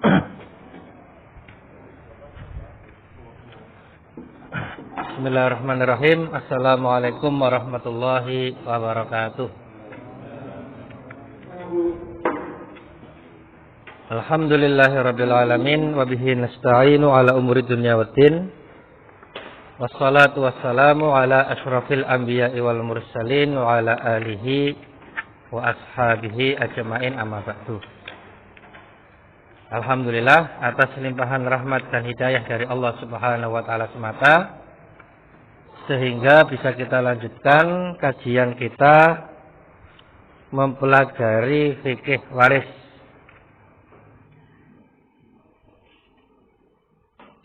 Bismillahirrahmanirrahim. Assalamualaikum warahmatullahi wabarakatuh. Alhamdulillahirabbil alamin wa bihi nasta'inu ala umuri dunya waddin. Wassalatu wassalamu ala asyrafil anbiya'i wal mursalin wa ala alihi wa ashabihi ajma'in, amma ba'du. Alhamdulillah atas limpahan rahmat dan hidayah dari Allah Subhanahu wa taala semata, sehingga bisa kita lanjutkan kajian kita mempelajari fikih waris.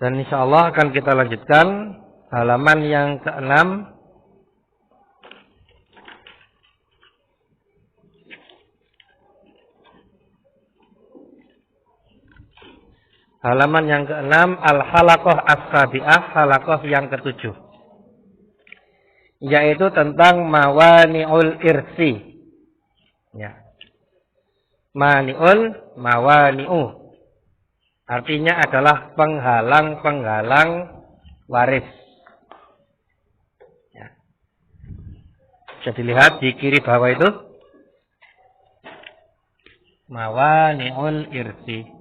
Dan insyaallah akan kita lanjutkan halaman yang ke-6. Halaman yang ke-6, al-halaqah as-sabi'ah, halaqah yang ke-7. Yaitu tentang mawani'ul irsi. Ya. Mawani'u. Artinya adalah penghalang-penghalang waris. Ya. Bisa dilihat di kiri bawah itu. Mawani'ul irsi.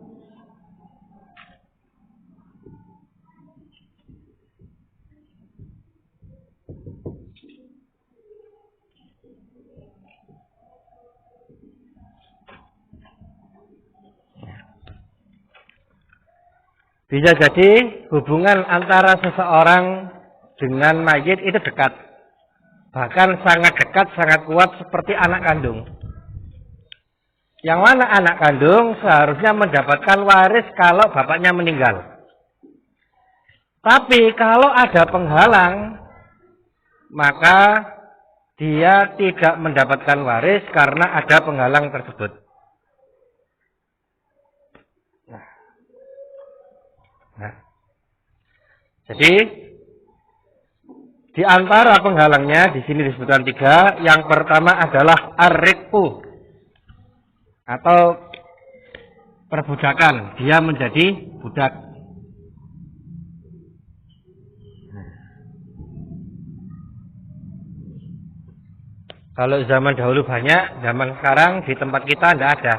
Bisa jadi hubungan antara seseorang dengan mayit itu dekat. Bahkan sangat dekat, sangat kuat seperti anak kandung. Yang mana anak kandung seharusnya mendapatkan waris kalau bapaknya meninggal. Tapi kalau ada penghalang, maka dia tidak mendapatkan waris karena ada penghalang tersebut. Jadi di antara penghalangnya di sini disebutkan 3. Yang pertama adalah ar-riqu atau perbudakan, dia menjadi budak. Kalau zaman dahulu banyak, zaman sekarang di tempat kita tidak ada.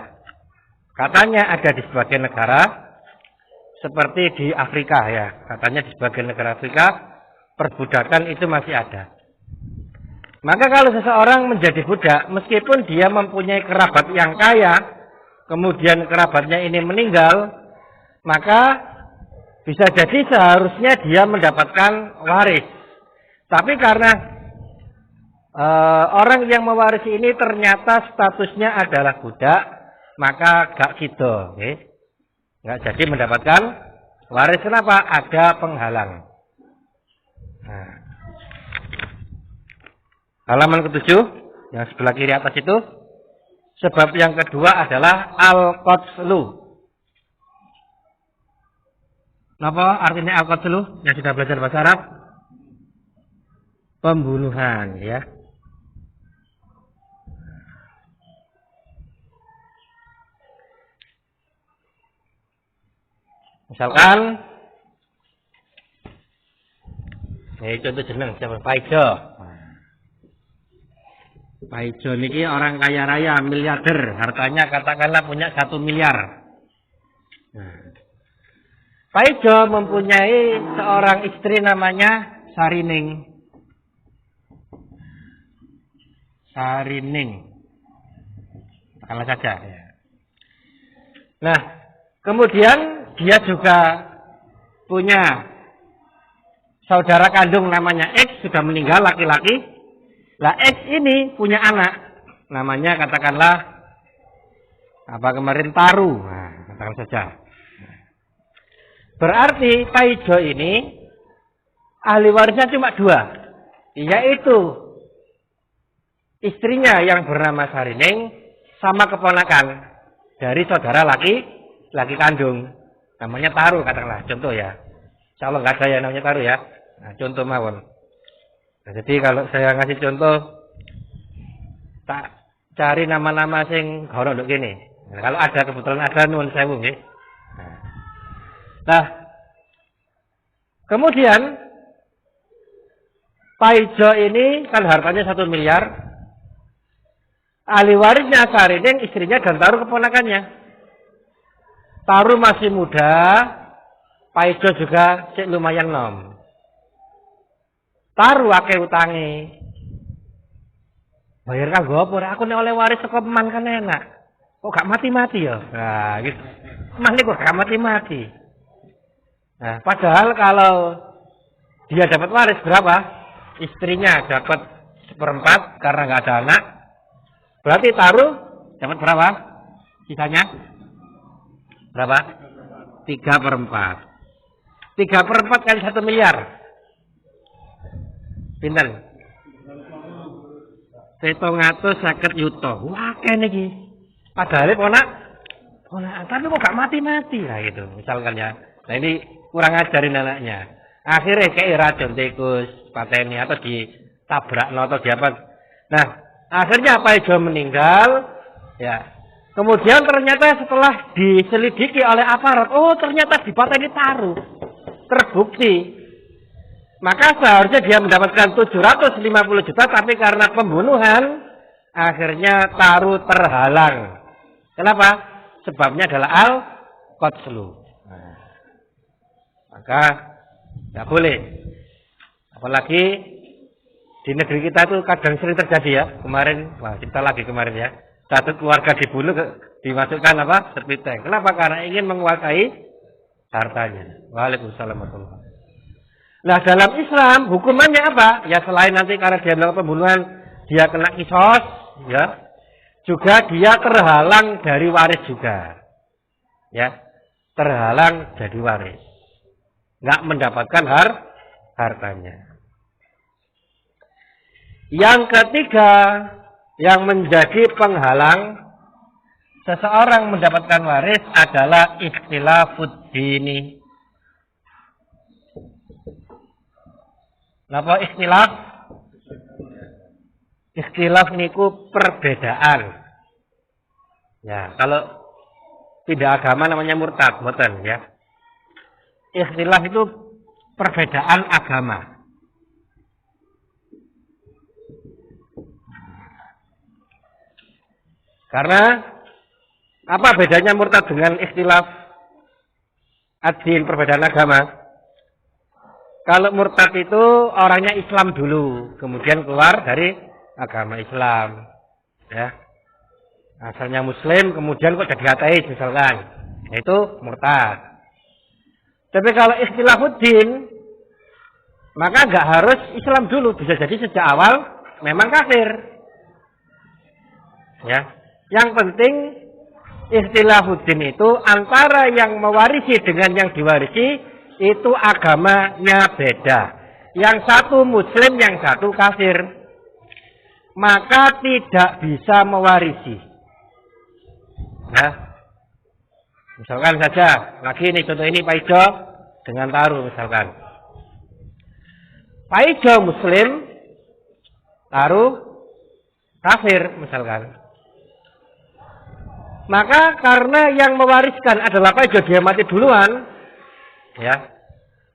Katanya ada di sebagian negara. Seperti di Afrika ya, katanya di sebagian negara Afrika perbudakan itu masih ada. Maka kalau seseorang menjadi budak, meskipun dia mempunyai kerabat yang kaya, kemudian kerabatnya ini meninggal, maka bisa jadi seharusnya dia mendapatkan waris. Tapi karena orang yang mewarisi ini ternyata statusnya adalah budak, maka gak gitu, okay? Nggak jadi mendapatkan waris. Kenapa? Ada penghalang. Nah. Halaman ke-7 yang sebelah kiri atas itu. Sebab yang kedua adalah al-qatlu. Apa artinya al-qatlu? Yang sudah belajar bahasa Arab? Pembunuhan, ya. Misalkan, contoh jeneng siapa? Paijo. Paijo niki orang kaya raya, miliarder, hartanya katakanlah punya 1 miliar. Paijo mempunyai seorang istri namanya Sarining. Sarining, katakanlah saja. Nah, kemudian dia juga punya saudara kandung namanya X, sudah meninggal, laki-laki. Lah X ini punya anak namanya katakanlah apa kemarin Taru. Nah, katakan saja. Berarti Paijo ini ahli warisnya cuma 2, yaitu istrinya yang bernama Sarining sama keponakan dari saudara laki kandung. Namanya Taru katakanlah, contoh ya. Insyaallah nggak ada yang namanya Taru ya. Nah, contoh mawon. Nah, jadi kalau saya ngasih contoh, tak cari nama-nama sing goro nduk kene. Nah, kalau ada kebetulan ada nuwun sewu nggih. Nah, Nah, kemudian Paijo ini kan hartanya 1 miliar. Ahli warisnya Saridin, istrinya dan Taruh keponakannya. Taruh masih muda, Paijo juga cek lumayan nom. Taruh akeh utangi. Bayar kanggo apa? Aku nek oleh waris saka peman kan enak. Kok gak mati-mati ya? Nah, gitu. Emas ini kok gak mati-mati. Nah, padahal kalau dia dapat waris berapa? Istrinya dapat 1/4 karena nggak ada anak. Berarti Taruh dapat berapa? Sisanya? Berapa? 3/4. 3/4 kali 1 miliar. Pinten? 750 yuta. Wah, kene iki. Padahal ponak, tapi kok gak mati-mati lah gitu. Misalkan ya. Nah ini kurang ajarin anaknya. Akhirnya kayak racun tikus, pateni atau ditabrak atau di apa. Nah, akhirnya Paijo meninggal. Ya. Kemudian ternyata setelah diselidiki oleh aparat, oh ternyata di pateni Taruh. Terbukti. Maka seharusnya dia mendapatkan 750 juta, tapi karena pembunuhan, akhirnya Taruh terhalang. Kenapa? Sebabnya adalah al-qatlu. Nah, maka tidak boleh. Apalagi di negeri kita itu kadang sering terjadi ya. Kemarin, wah kita lagi kemarin ya. Satu keluarga dibunuh, dimasukkan apa? Sepiteng. Kenapa? Karena ingin menguasai hartanya. Waalaikumsalam warahmatullahi wabarakatuh. Nah, dalam Islam hukumannya apa? Ya selain nanti karena dia melakukan pembunuhan, dia kena kisos, ya. Juga dia terhalang dari waris juga. Ya. Terhalang dari waris. Nggak mendapatkan hartanya. Yang ketiga, yang menjadi penghalang seseorang mendapatkan waris adalah ikhtilafud dini. Napa ikhtilaf? Ikhtilaf niku perbedaan. Ya, kalau tidak agama namanya murtad, mboten ya. Ikhtilaf itu perbedaan agama. Karena apa bedanya murtad dengan ikhtilaf ad-din, perbedaan agama? Kalau murtad itu orangnya Islam dulu, kemudian keluar dari agama Islam. Ya. Asalnya Muslim, kemudian kok jadi ateis misalkan. Itu murtad. Tapi kalau ikhtilafuddin, maka nggak harus Islam dulu, bisa jadi sejak awal memang kafir. Ya. Yang penting ikhtilafuddin itu antara yang mewarisi dengan yang diwarisi itu agamanya beda. Yang satu Muslim, yang satu kafir. Maka tidak bisa mewarisi. Nah, misalkan saja, lagi ini contoh ini Paijo dengan Taruh misalkan. Paijo Muslim, Taruh kafir misalkan. Maka karena yang mewariskan adalah Paijo, dia mati duluan. Ya,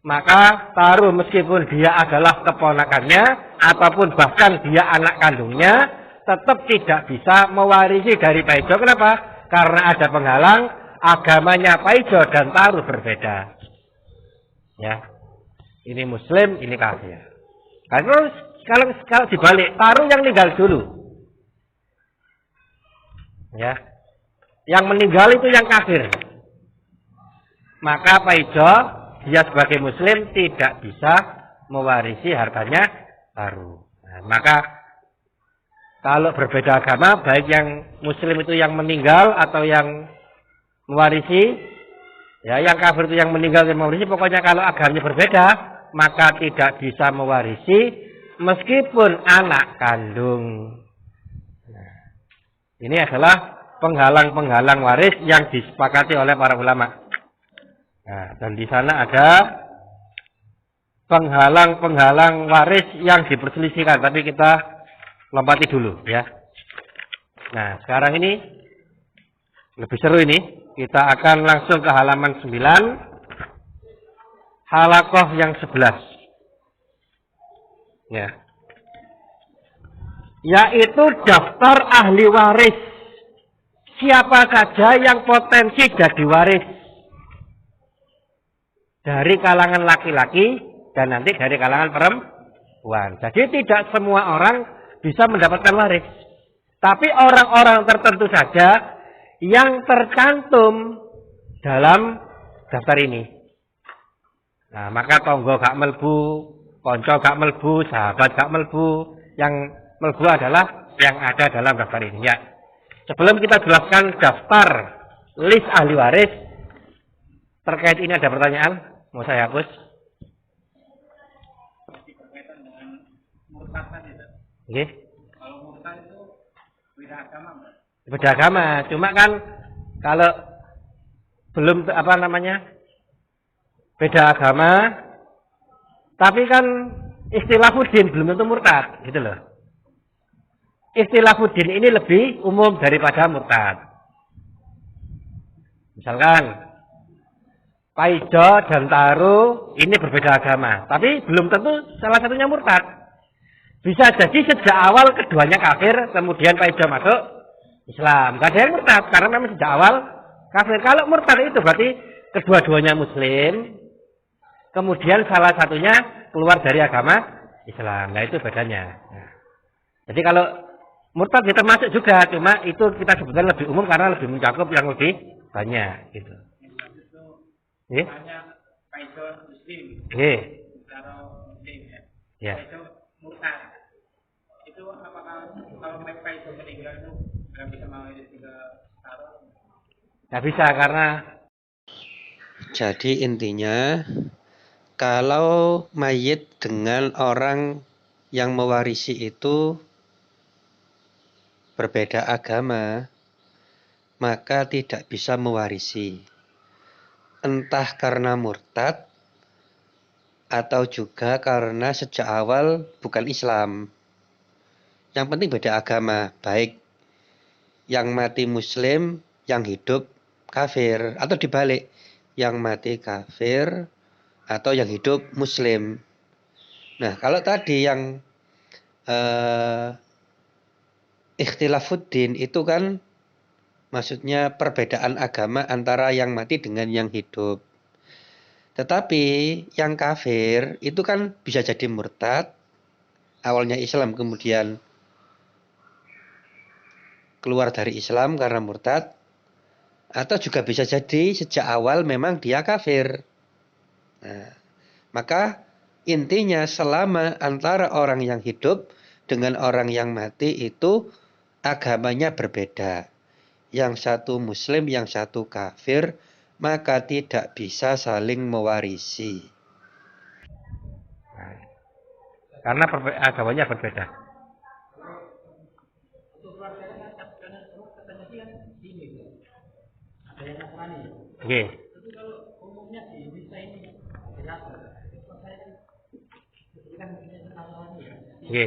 maka Taruh meskipun dia adalah keponakannya ataupun bahkan dia anak kandungnya, tetap tidak bisa mewarisi dari Paijo. Kenapa? Karena ada penghalang, agamanya Paijo dan Taruh berbeda. Ya, ini Muslim, ini kafir. Kalau dibalik, Taruh yang meninggal dulu. Ya, yang meninggal itu yang kafir. Maka Paijo dia sebagai Muslim tidak bisa mewarisi hartanya Taruh. Nah, maka kalau berbeda agama, baik yang Muslim itu yang meninggal atau yang mewarisi, ya yang kafir itu yang meninggal dan mewarisi, pokoknya kalau agamanya berbeda, maka tidak bisa mewarisi meskipun anak kandung. Nah, ini adalah penghalang-penghalang waris yang disepakati oleh para ulama. Nah, dan di sana ada penghalang-penghalang waris yang diperselisihkan, tapi kita lompati dulu ya. Nah, sekarang ini lebih seru ini. Kita akan langsung ke halaman 9. halakoh yang 11. Ya. Yaitu daftar ahli waris. Siapa saja yang potensi jadi waris. Dari kalangan laki-laki dan nanti dari kalangan perempuan. Jadi tidak semua orang bisa mendapatkan waris. Tapi orang-orang tertentu saja yang tercantum dalam daftar ini. Nah, maka tonggo gak melbu, konco gak melbu, sahabat gak melbu. Yang melbu adalah yang ada dalam daftar ini. Ya. Sebelum kita jelaskan daftar list ahli waris, terkait ini ada pertanyaan? Mau saya hapus? Berkaitan dengan murtad tadi. Oke. Kalau murtad itu beda agama, Mbak. Beda agama, cuma kan kalau belum apa namanya? Beda agama, tapi kan istilah hudin belum tentu murtad, gitu loh. Istilah hudin ini lebih umum daripada murtad. Misalkan Paijo dan Taru ini berbeda agama, tapi belum tentu salah satunya murtad. Bisa jadi sejak awal keduanya kafir, kemudian Paijo masuk Islam. Gak ada yang murtad, karena memang sejak awal kafir. Kalau murtad itu berarti kedua-duanya Muslim, kemudian salah satunya keluar dari agama Islam. Nah itu bedanya. Nah, jadi kalau murtad kita masuk juga, cuma itu kita sebutkan lebih umum karena lebih mencakup yang lebih banyak. Gitu. Itu hanya Paijo Muslim. Kalau Muslim ya. Paijo murtad. Itu apakah kalau Paijo meninggal itu nggak bisa mewaris ke Taruh? Nggak bisa karena. Jadi intinya kalau mayit dengan orang yang mewarisi itu berbeda agama, maka tidak bisa mewarisi. Entah karena murtad atau juga karena sejak awal bukan Islam. Yang penting beda agama, baik yang mati Muslim, yang hidup kafir, atau dibalik, yang mati kafir atau yang hidup Muslim. Nah, kalau tadi yang ikhtilafuddin itu kan maksudnya perbedaan agama antara yang mati dengan yang hidup. Tetapi yang kafir itu kan bisa jadi murtad, awalnya Islam kemudian keluar dari Islam karena murtad, atau juga bisa jadi sejak awal memang dia kafir. Nah, maka intinya selama antara orang yang hidup dengan orang yang mati itu agamanya berbeda. Yang satu Muslim, yang satu kafir, maka tidak bisa saling mewarisi. Karena agamanya berbeda. Oke. Oke.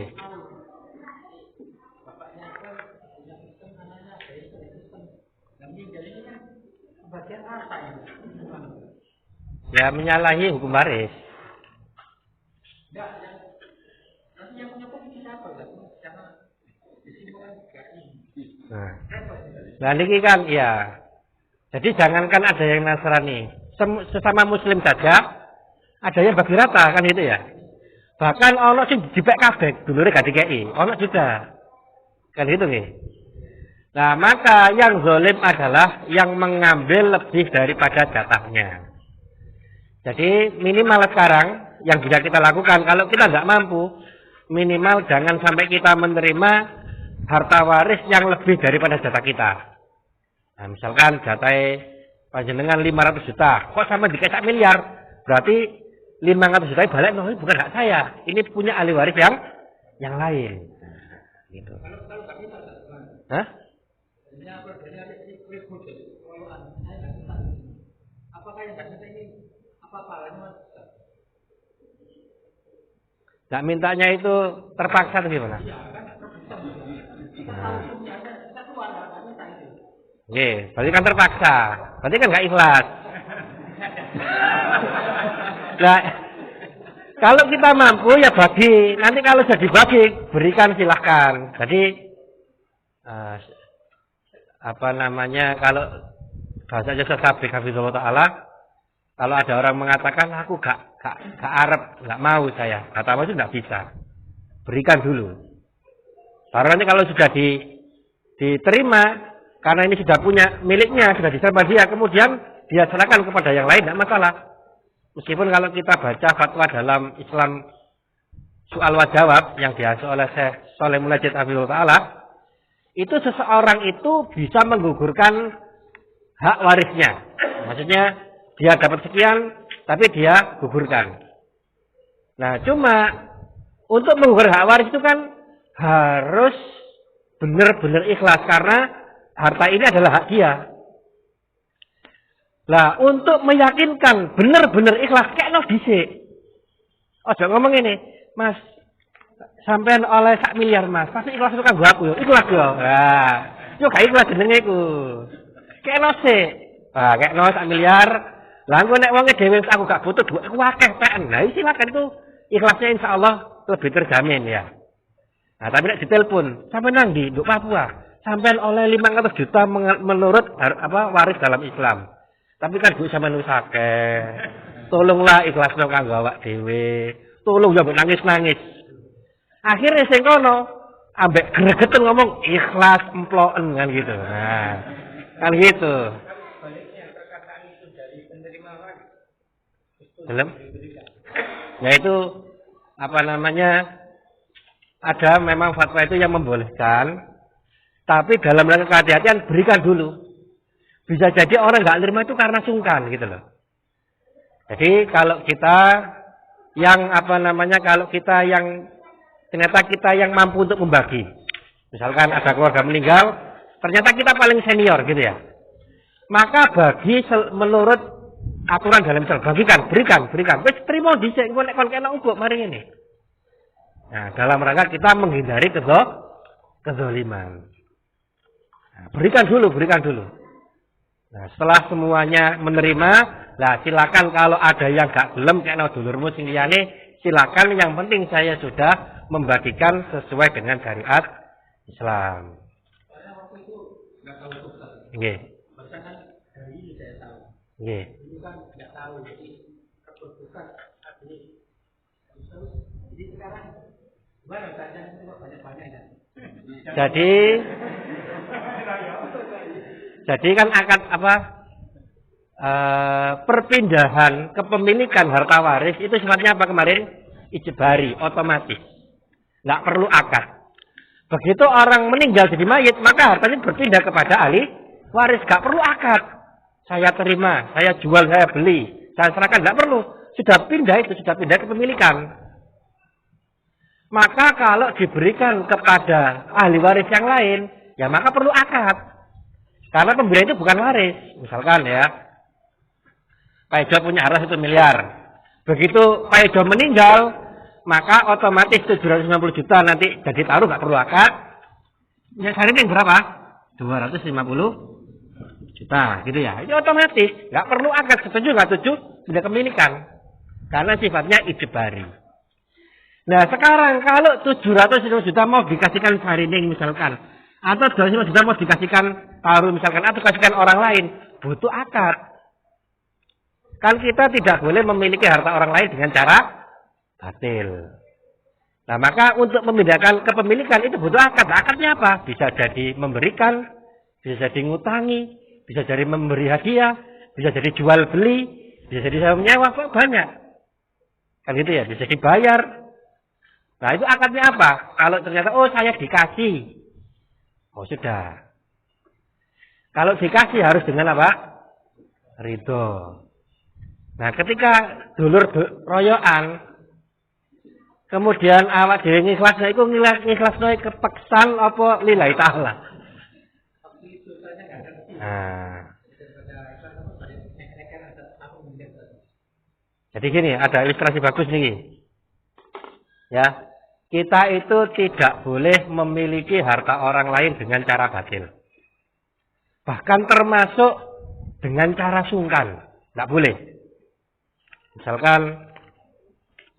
Ya menyalahi hukum waris. Nah, ini kan ya. Jadi jangankan ada yang Nasrani, sesama Muslim saja ada yang bagi rata kan itu ya. Bahkan ono sing dipek kabeh dulure gak dikeki, ono juga. Kan itu nih. Nah, maka yang zalim adalah yang mengambil lebih daripada jatahnya. Jadi minimal sekarang yang bisa kita lakukan kalau kita nggak mampu, minimal jangan sampai kita menerima harta waris yang lebih daripada jatah kita. Nah, misalkan jatah panjenengan 500 juta, kok sama dikasih miliar? Berarti 500 juta balik, no, bukan hak saya. Ini punya ahli waris yang lain. Gitu. Hah? Nggak mintanya itu terpaksa atau gimana? Oke, berarti kan terpaksa. Berarti kan nggak ikhlas. Nah, kalau kita mampu ya bagi. Nanti kalau jadi bagi, berikan silahkan. Jadi apa namanya, kalau bahasa jasa sabik hafizullah ta'ala, kalau ada orang mengatakan aku gak arep, gak mau saya, kata mau itu gak bisa. Berikan dulu. Baru nanti kalau sudah diterima, karena ini sudah punya miliknya, sudah diserahkan dia, kemudian dia serahkan kepada yang lain, tidak masalah. Meskipun kalau kita baca fatwa dalam Islam soal wa jawab yang diasuh oleh Syekh Shalih Munajjid hafizahullah ta'ala, itu seseorang itu bisa menggugurkan hak warisnya. Maksudnya dia dapat sekian, tapi dia gugurkan. Nah, cuma untuk menggugurkan hak waris itu kan harus benar-benar ikhlas, karena harta ini adalah hak dia. Lah, untuk meyakinkan benar-benar ikhlas, kayak no dhisik. Ojo ngomong ini, Mas, sampean oleh 1 miliar Mas, pasti ikhlas itu kan gua aku yo, ikhlas yo. Nah, yo gak ikhlas jenenge iku. Kayak no sik. Nah, kayak no 1 miliar. Lah engko nek wonge dhewe aku gak butuh duit, aku akeh PN. Nah, silakan itu ikhlasnya insyaallah lebih terjamin ya. Nah, tapi nek ditelepon, sampean nang ndi? Nduk Papua. Sampean oleh 500 juta menurut waris dalam Islam. Tapi kan duit sampean wis akeh. Tolonglah ikhlasno kanggo awak dhewe. Tolong ya mbok nangis-nangis. Akhirnya sing kono ambek gregeten ngomong ikhlas emploken kan gitu. Nah, kan gitu. Belum? Ya itu apa namanya? Ada memang fatwa itu yang membolehkan, tapi dalam rangka kehati-hatian berikan dulu. Bisa jadi orang nggak terima itu karena sungkan gitu loh. Jadi kalau kita yang kalau kita yang ternyata kita yang mampu untuk membagi, misalkan ada keluarga meninggal, ternyata kita paling senior gitu ya, maka bagi menurut aturan dalam Islam, bagikan, berikan. Wis terima dhisik engko nek kon kena ubuk mari ngene. Nah, dalam rangka kita menghindari kezaliman. Nah, berikan dulu. Nah, setelah semuanya menerima, lah silakan kalau ada yang gak gelem kena dulurmu sing liyane, silakan, yang penting saya sudah membagikan sesuai dengan syariat Islam. Nggih. Nggih. Itu kan nggak tahu, jadi kebutuhan artinya. Jadi sekarang gimana saja banyak-banyak kan? Jadi kan akad perpindahan kepemilikan harta waris itu sifatnya apa kemarin? Ijbari, otomatis. Nggak perlu akad. Begitu orang meninggal jadi mayit, maka hartanya berpindah kepada ahli waris. Nggak perlu akad. Saya terima, saya jual, saya beli, saya serahkan, nggak perlu. Sudah pindah kepemilikan. Maka kalau diberikan kepada ahli waris yang lain, ya maka perlu akad. Karena pemberian itu bukan waris. Misalkan ya, Pak Ejo punya harta 1 miliar. Begitu Pak Ejo meninggal, maka otomatis 750 juta nanti jadi taruh, nggak perlu akad. Ya hari ini berapa? 250 juta, gitu ya. Itu otomatis, nggak perlu akad. Setuju nggak setuju, sudah kepemilikan. Karena sifatnya ijbari. Nah sekarang kalau 750 juta mau dikasihkan Sarining misalkan, atau 250 juta mau dikasihkan taruh misalkan, atau kasihkan orang lain, butuh akad. Kan kita tidak boleh memiliki harta orang lain dengan cara batil. Nah maka untuk memindahkan kepemilikan itu butuh akad. Akadnya apa? Bisa jadi memberikan, bisa jadi ngutangi, bisa jadi memberi hadiah, bisa jadi jual beli, bisa jadi sewa menyewa, banyak. Kan gitu ya, bisa dibayar. Nah itu akadnya apa? Kalau ternyata saya dikasih, sudah. Kalau dikasih harus dengan apa? Ridho. Nah ketika dulur royoan, kemudian awak dhewe ngikhlasno iku ngikhlasno kepeksan apa lillahi taala. Nah. Jadi gini, ada ilustrasi bagus nih. Ya, kita itu tidak boleh memiliki harta orang lain dengan cara batil. Bahkan termasuk dengan cara sungkan. Tidak boleh. Misalkan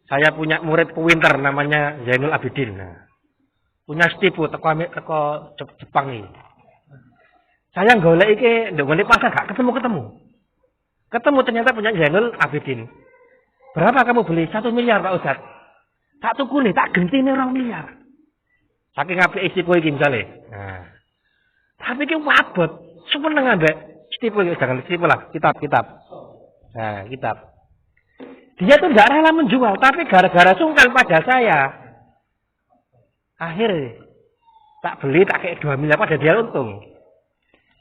saya punya murid pinter namanya Zainul Abidin. Nah, punya stipu teko Jepang ini. Saya golek iki ndek ngene pasar gak ketemu. Ketemu ternyata punya Zainul Abidin. Berapa kamu beli? 1 miliar Pak Ustaz. Tak tukune, tak gentine 2 miliar. Saking apike stipu iki misale. Nah. Tapi ki wabot, seneng ambek stipu iki, jangan stipu lah, kitab. Nah, kitab. Dia tuh nggak rela menjual, tapi gara-gara sungkan pada saya. Akhirnya tak beli, tak kayak 2 miliar pada dia untung.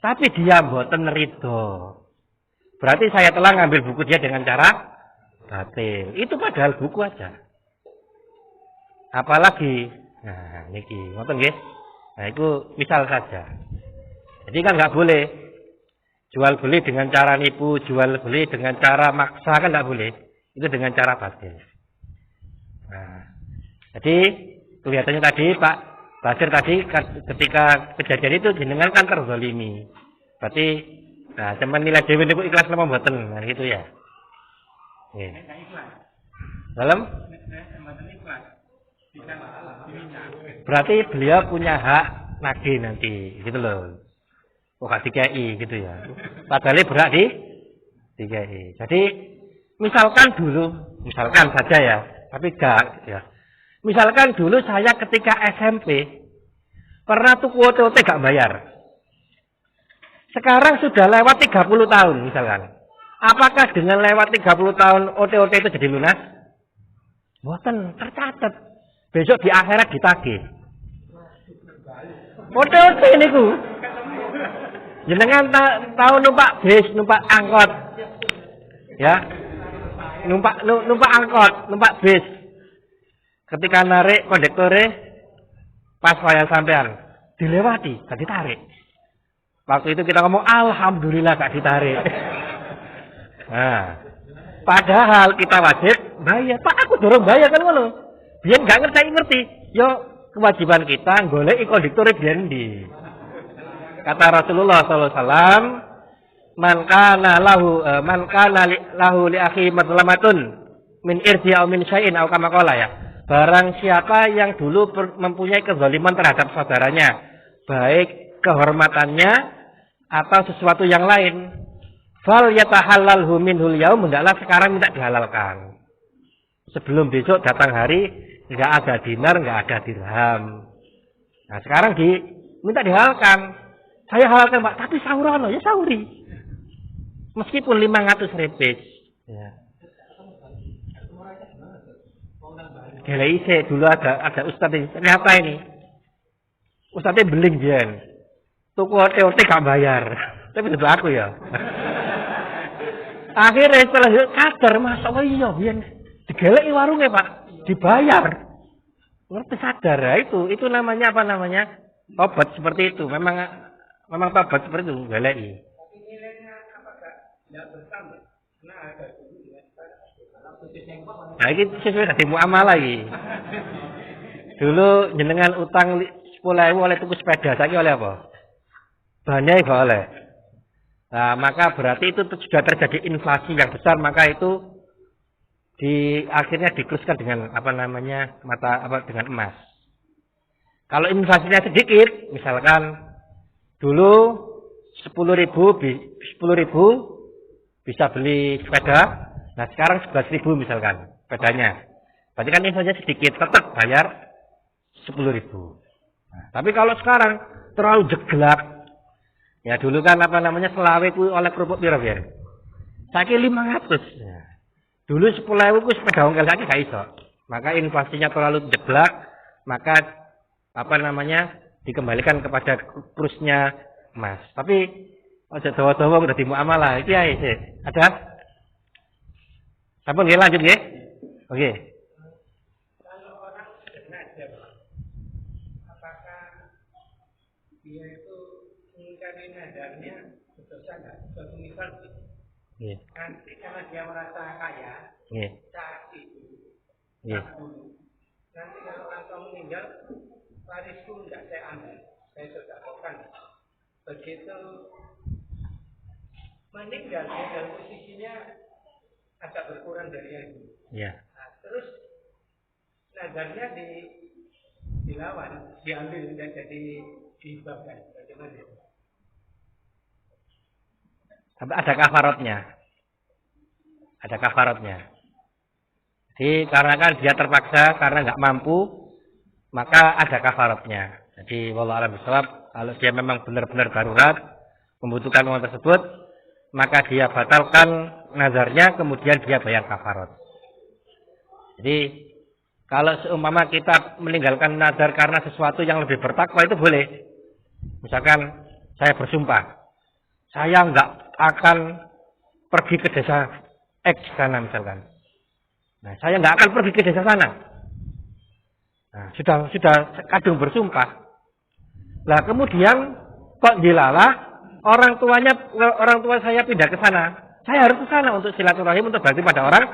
Tapi dia mboten rido. Berarti saya telah ngambil buku dia dengan cara batil. Itu padahal buku aja. Apalagi, nah niki, ngoten nggih. Nah itu misal saja. Jadi kan nggak boleh jual beli dengan cara nipu, jual beli dengan cara maksa kan nggak boleh. Itu dengan cara batil. Nah, jadi kelihatannya tadi Pak Basir tadi ketika kejadian itu jenengan kan terzalimi. Berarti, nah cuman nilai dewi niku ikhlas nama mboten, nah gitu ya. Nggih. Dalam? Berarti beliau punya hak nagih nanti, gitu loh. Oh gak dikai gitu ya. Padahal berat di dikai. Jadi misalkan saja ya, tapi enggak ya. Misalkan dulu saya ketika SMP pernah tuku OTOT gak bayar. Sekarang sudah lewat 30 tahun misalkan. Apakah dengan lewat 30 tahun OTOT itu jadi lunas? Mboten, tercatat. Besok di akhirat ditagih. OTOT niku. Jenengan tahu numpak bis, numpak angkot. Ya. Numpak angkot, numpak bis. Ketika narik kondektore pas wayah sampean dilewati, gak ditarik. Waktu itu kita ngomong alhamdulillah gak ditarik. Nah, padahal kita wajib bayar. Pak aku dorong bayar kan ngono. Biyen gak ngerti. Yo kewajiban kita goleki kondektore biyen ndi. Kata Rasulullah sallallahu alaihi wasallam, man kana lahu li akhi madlamatun min irdi aw min syai'in aw kama qala ya. Barang siapa yang dulu mempunyai kezaliman terhadap saudaranya, baik kehormatannya atau sesuatu yang lain, fal yatahallalhu minhul yaum, hendaklah sekarang minta dihalalkan. Sebelum besok datang hari enggak ada dinar, enggak ada dirham. Nah, sekarang minta dihalalkan. Saya halalkan, Pak, tapi saurono ya sauri. Meskipun 500 repes. Ya. Dulu ada ustadz ternyata ini. Ustadznya beling jian. Tuku OT gak bayar. Tapi itu aku ya. Akhirnya setelah sadar, masa iya biyen digeleki warungnya Pak, dibayar. Ngerti sadar ya, itu namanya apa namanya? Tobat seperti itu. Memang tobat seperti itu, geleki. Tapi nilainya apakah tidak bertambah? Nah, ada dulu ya. Nah, ini sesuai dengan muamalah lagi. Dulu jenengan utang 10.000 oleh tuku sepeda, saiki oleh apa? Banyak gak oleh. Nah, maka berarti itu sudah terjadi inflasi yang besar, maka itu akhirnya diteruskan dengan dengan emas. Kalau inflasinya sedikit, misalkan dulu 10.000 bisa beli sepeda. Nah sekarang 11.000 misalkan sepedanya. Berarti kan inflasinya sedikit, tetap bayar 10.000. Nah, tapi kalau sekarang terlalu jeglak, ya dulu kan selawe ku oleh kerupuk piro biar. Saiki 500. Ya. Dulu 10.000 ku sepeda ongkel saiki gak iso. Maka inflasinya terlalu jeglak, maka dikembalikan kepada kursnya emas. Tapi aja dawa-dawa udah dimuamalah. Iki ae sih. Ada? Sampun nggih lanjut nggih? Oke. Kalau orang sengaja, apakah dia itu mengingkari nadarnya berdosa nggak? Suatu misal, nanti karena dia merasa kaya, saat itu, nanti kalau engkau meninggal, warisku tidak saya ambil, saya sedekahkan. Begitu meninggal dalam posisinya agak berkurang dari yang itu. Ya. Nah, terus nazarnya dilawan, diambil dan jadi dihibahkan. Bagaimana? Tapi ada kafaratnya. Ada kafaratnya. Jadi karena kan dia terpaksa karena nggak mampu, maka ada kafaratnya. Jadi wallahu a'lam bishawab, kalau dia memang benar-benar darurat membutuhkan uang tersebut, maka dia batalkan nazarnya, kemudian dia bayar kafarat. Jadi kalau seumpama kita meninggalkan nazar karena sesuatu yang lebih bertakwa itu boleh. Misalkan saya bersumpah, saya nggak akan pergi ke desa X sana misalkan. Nah, saya nggak akan pergi ke desa sana. Nah, sudah kadung bersumpah. Lah kemudian kok dilalah orang tua saya pindah ke sana. Saya harus ke sana untuk silaturahim, untuk bakti pada orang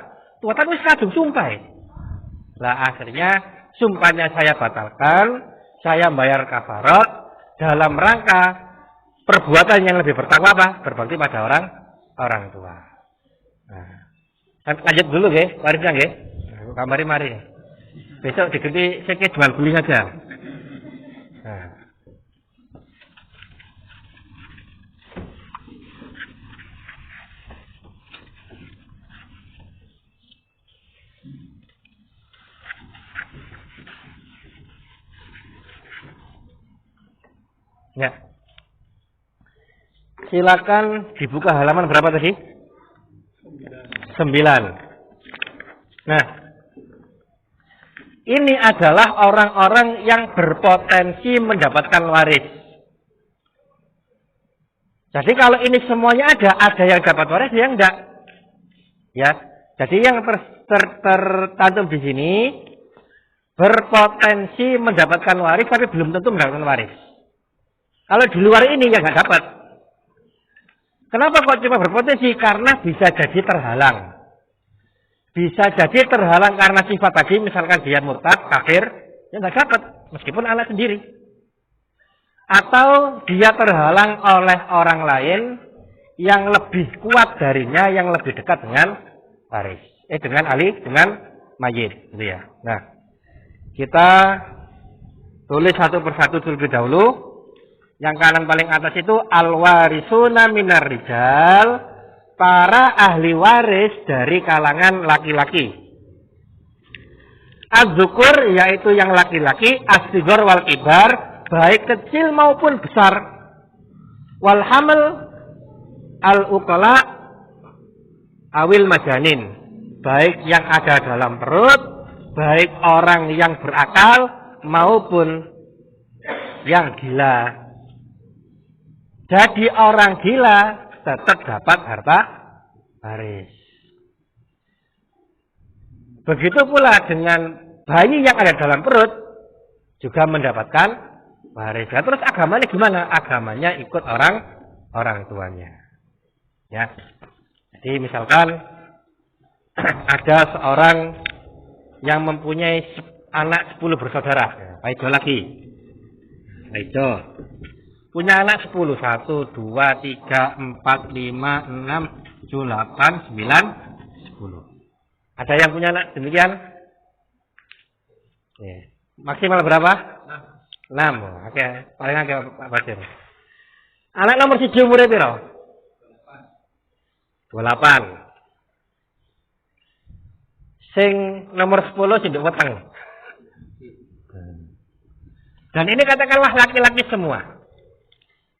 tua. Tapi kadung sumpah. Lah akhirnya sumpahnya saya batalkan, saya bayar kafarat dalam rangka perbuatan yang lebih bertakwa apa? Berbakti pada orang tua. Nah, lanjut dulu nggih, warisnya nggih. Kamari mari. Besok diganti saya jual beli aja. Nah. Ya. Silakan dibuka halaman berapa tadi? 9. Nah, ini adalah orang-orang yang berpotensi mendapatkan waris. Jadi kalau ini semuanya ada yang dapat waris, yang enggak. Ya, jadi yang tercantum di sini berpotensi mendapatkan waris, tapi belum tentu mendapatkan waris. Kalau di luar ini ya nggak dapat. Kenapa kok cuma berpotensi? Karena bisa jadi terhalang. Bisa jadi terhalang karena sifat tadi, misalkan dia murtad, kafir, ya nggak dapat, meskipun anak sendiri. Atau dia terhalang oleh orang lain yang lebih kuat darinya, yang lebih dekat dengan waris. Dengan mayit, gitu ya. Nah, kita tulis satu persatu terlebih dahulu. Yang kanan paling atas itu al-warisuna minar rijal, para ahli waris dari kalangan laki-laki. Az-zukur yaitu yang laki-laki, as-sighar wal kibar, baik kecil maupun besar. Wal hamil al-uqala awil majanin, baik yang ada dalam perut, baik orang yang berakal maupun yang gila. Jadi orang gila tetap dapat harta waris. Begitu pula dengan bayi yang ada dalam perut juga mendapatkan waris. Ya, terus agamanya gimana? Agamanya ikut orang tuanya. Ya. Jadi misalkan ada seorang yang mempunyai anak 10 bersaudara. Pak Ijo lagi. Pak Ijo. Punya anak 10. 1, 2, 3, 4, 5, 6, 7, 8, 9, 10. Ada yang punya anak demikian? Ya. Maksimal berapa? 6. Oke. Paling agak Pak Basir. Anak nomor 1 umurnya berapa? 28. Sing nomor 10 sinduk weteng. Dan ini katakanlah laki-laki semua.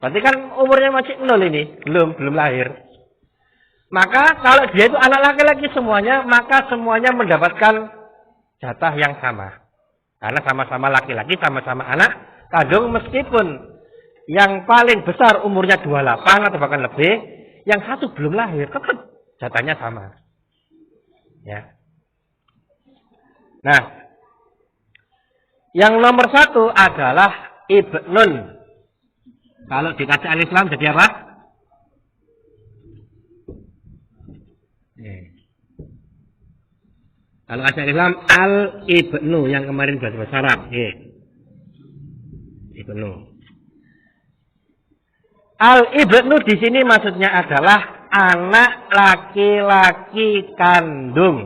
Berarti kan umurnya masih 0 ini, belum lahir. Maka kalau dia itu anak laki-laki semuanya, maka semuanya mendapatkan jatah yang sama. Karena sama-sama laki-laki, sama-sama anak kandung, meskipun yang paling besar umurnya 28 atau bahkan lebih, yang satu belum lahir, tetap jatahnya sama. Ya. Nah, yang nomor 1 adalah ibnun. Kalau dikasih al-Islam jadi apa? Kalau kasih al-Islam al-ibnu yang kemarin bahasa Arab. Ibnu. Al-ibnu di sini maksudnya adalah anak laki-laki kandung.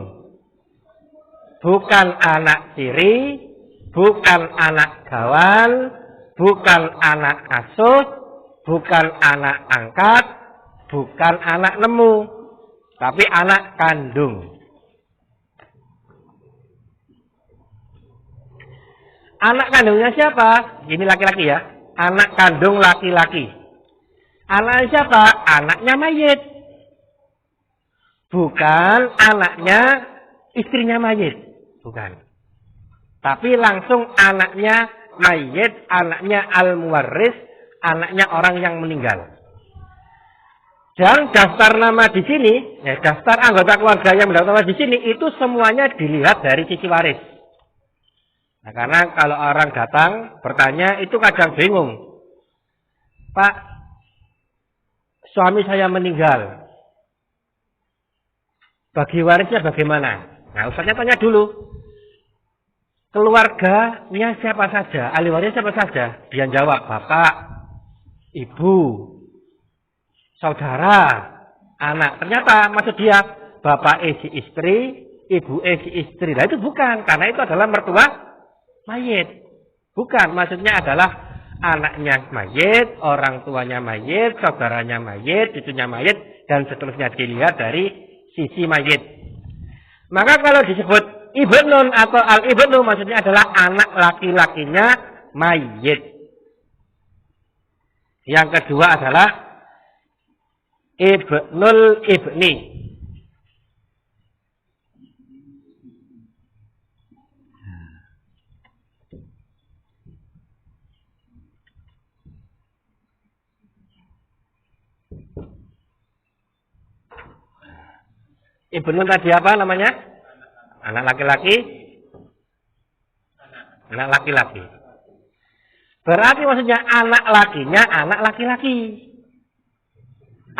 Bukan anak tiri, bukan anak gawan, bukan anak asuh, bukan anak angkat, bukan anak nemu, tapi anak kandung. Anak kandungnya siapa? Ini laki-laki ya. Anak kandung laki-laki. Anaknya siapa? Anaknya mayit. Bukan anaknya istrinya mayit. Bukan. Tapi langsung anaknya mayit, anaknya al-muwarris, anaknya orang yang meninggal. Dan daftar nama di sini, ya, daftar anggota keluarga yang mendaftar di sini, itu semuanya dilihat dari sisi waris. Nah, karena kalau orang datang bertanya, itu kadang bingung. Pak, suami saya meninggal. Bagi warisnya bagaimana? Nah, ustaznya tanya dulu. Keluarganya siapa saja? Ahli warisnya siapa saja? Dia jawab, bapak, ibu, saudara, anak. Ternyata maksud dia, bapak si istri, ibu si istri. Nah itu bukan, karena itu adalah mertua mayit. Bukan, maksudnya adalah anaknya mayit, orang tuanya mayit, saudaranya mayit, cucunya mayit, dan seterusnya dilihat dari sisi mayit. Maka kalau disebut ibnun atau al-ibnu maksudnya adalah anak laki-lakinya mayit. Yang kedua adalah ibnul ibni. Ibnu tadi apa namanya? Anak laki-laki? Anak laki-laki. Berarti maksudnya anak lakinya anak laki-laki.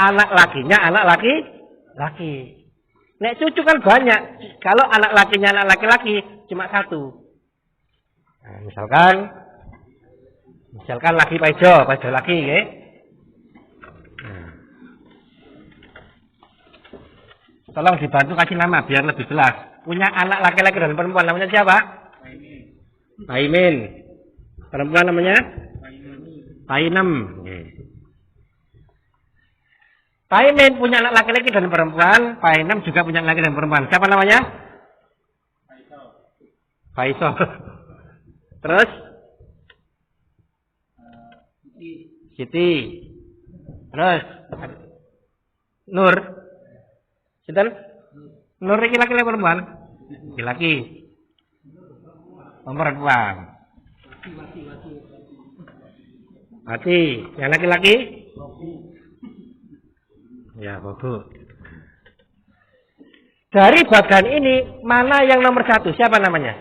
Anak lakinya anak laki-laki. Nek cucu kan banyak. Kalau anak lakinya anak laki-laki cuma satu. Nah, misalkan laki paijo laki, ya. Tolong dibantu kasih nama biar lebih jelas. Punya anak laki-laki dan perempuan namanya siapa? Paimin. Perempuan namanya? Painem. Paimin punya anak laki-laki dan perempuan. Painem juga punya anak laki dan perempuan. Siapa namanya? Faisal. Terus? Siti. Terus? Nur. Sinten? Nur iki laki-laki perempuan? Laki-laki. Perempuan. Mati. Yang laki-laki? Ya, Bobo. Dari bagian ini, mana yang nomor satu? Siapa namanya?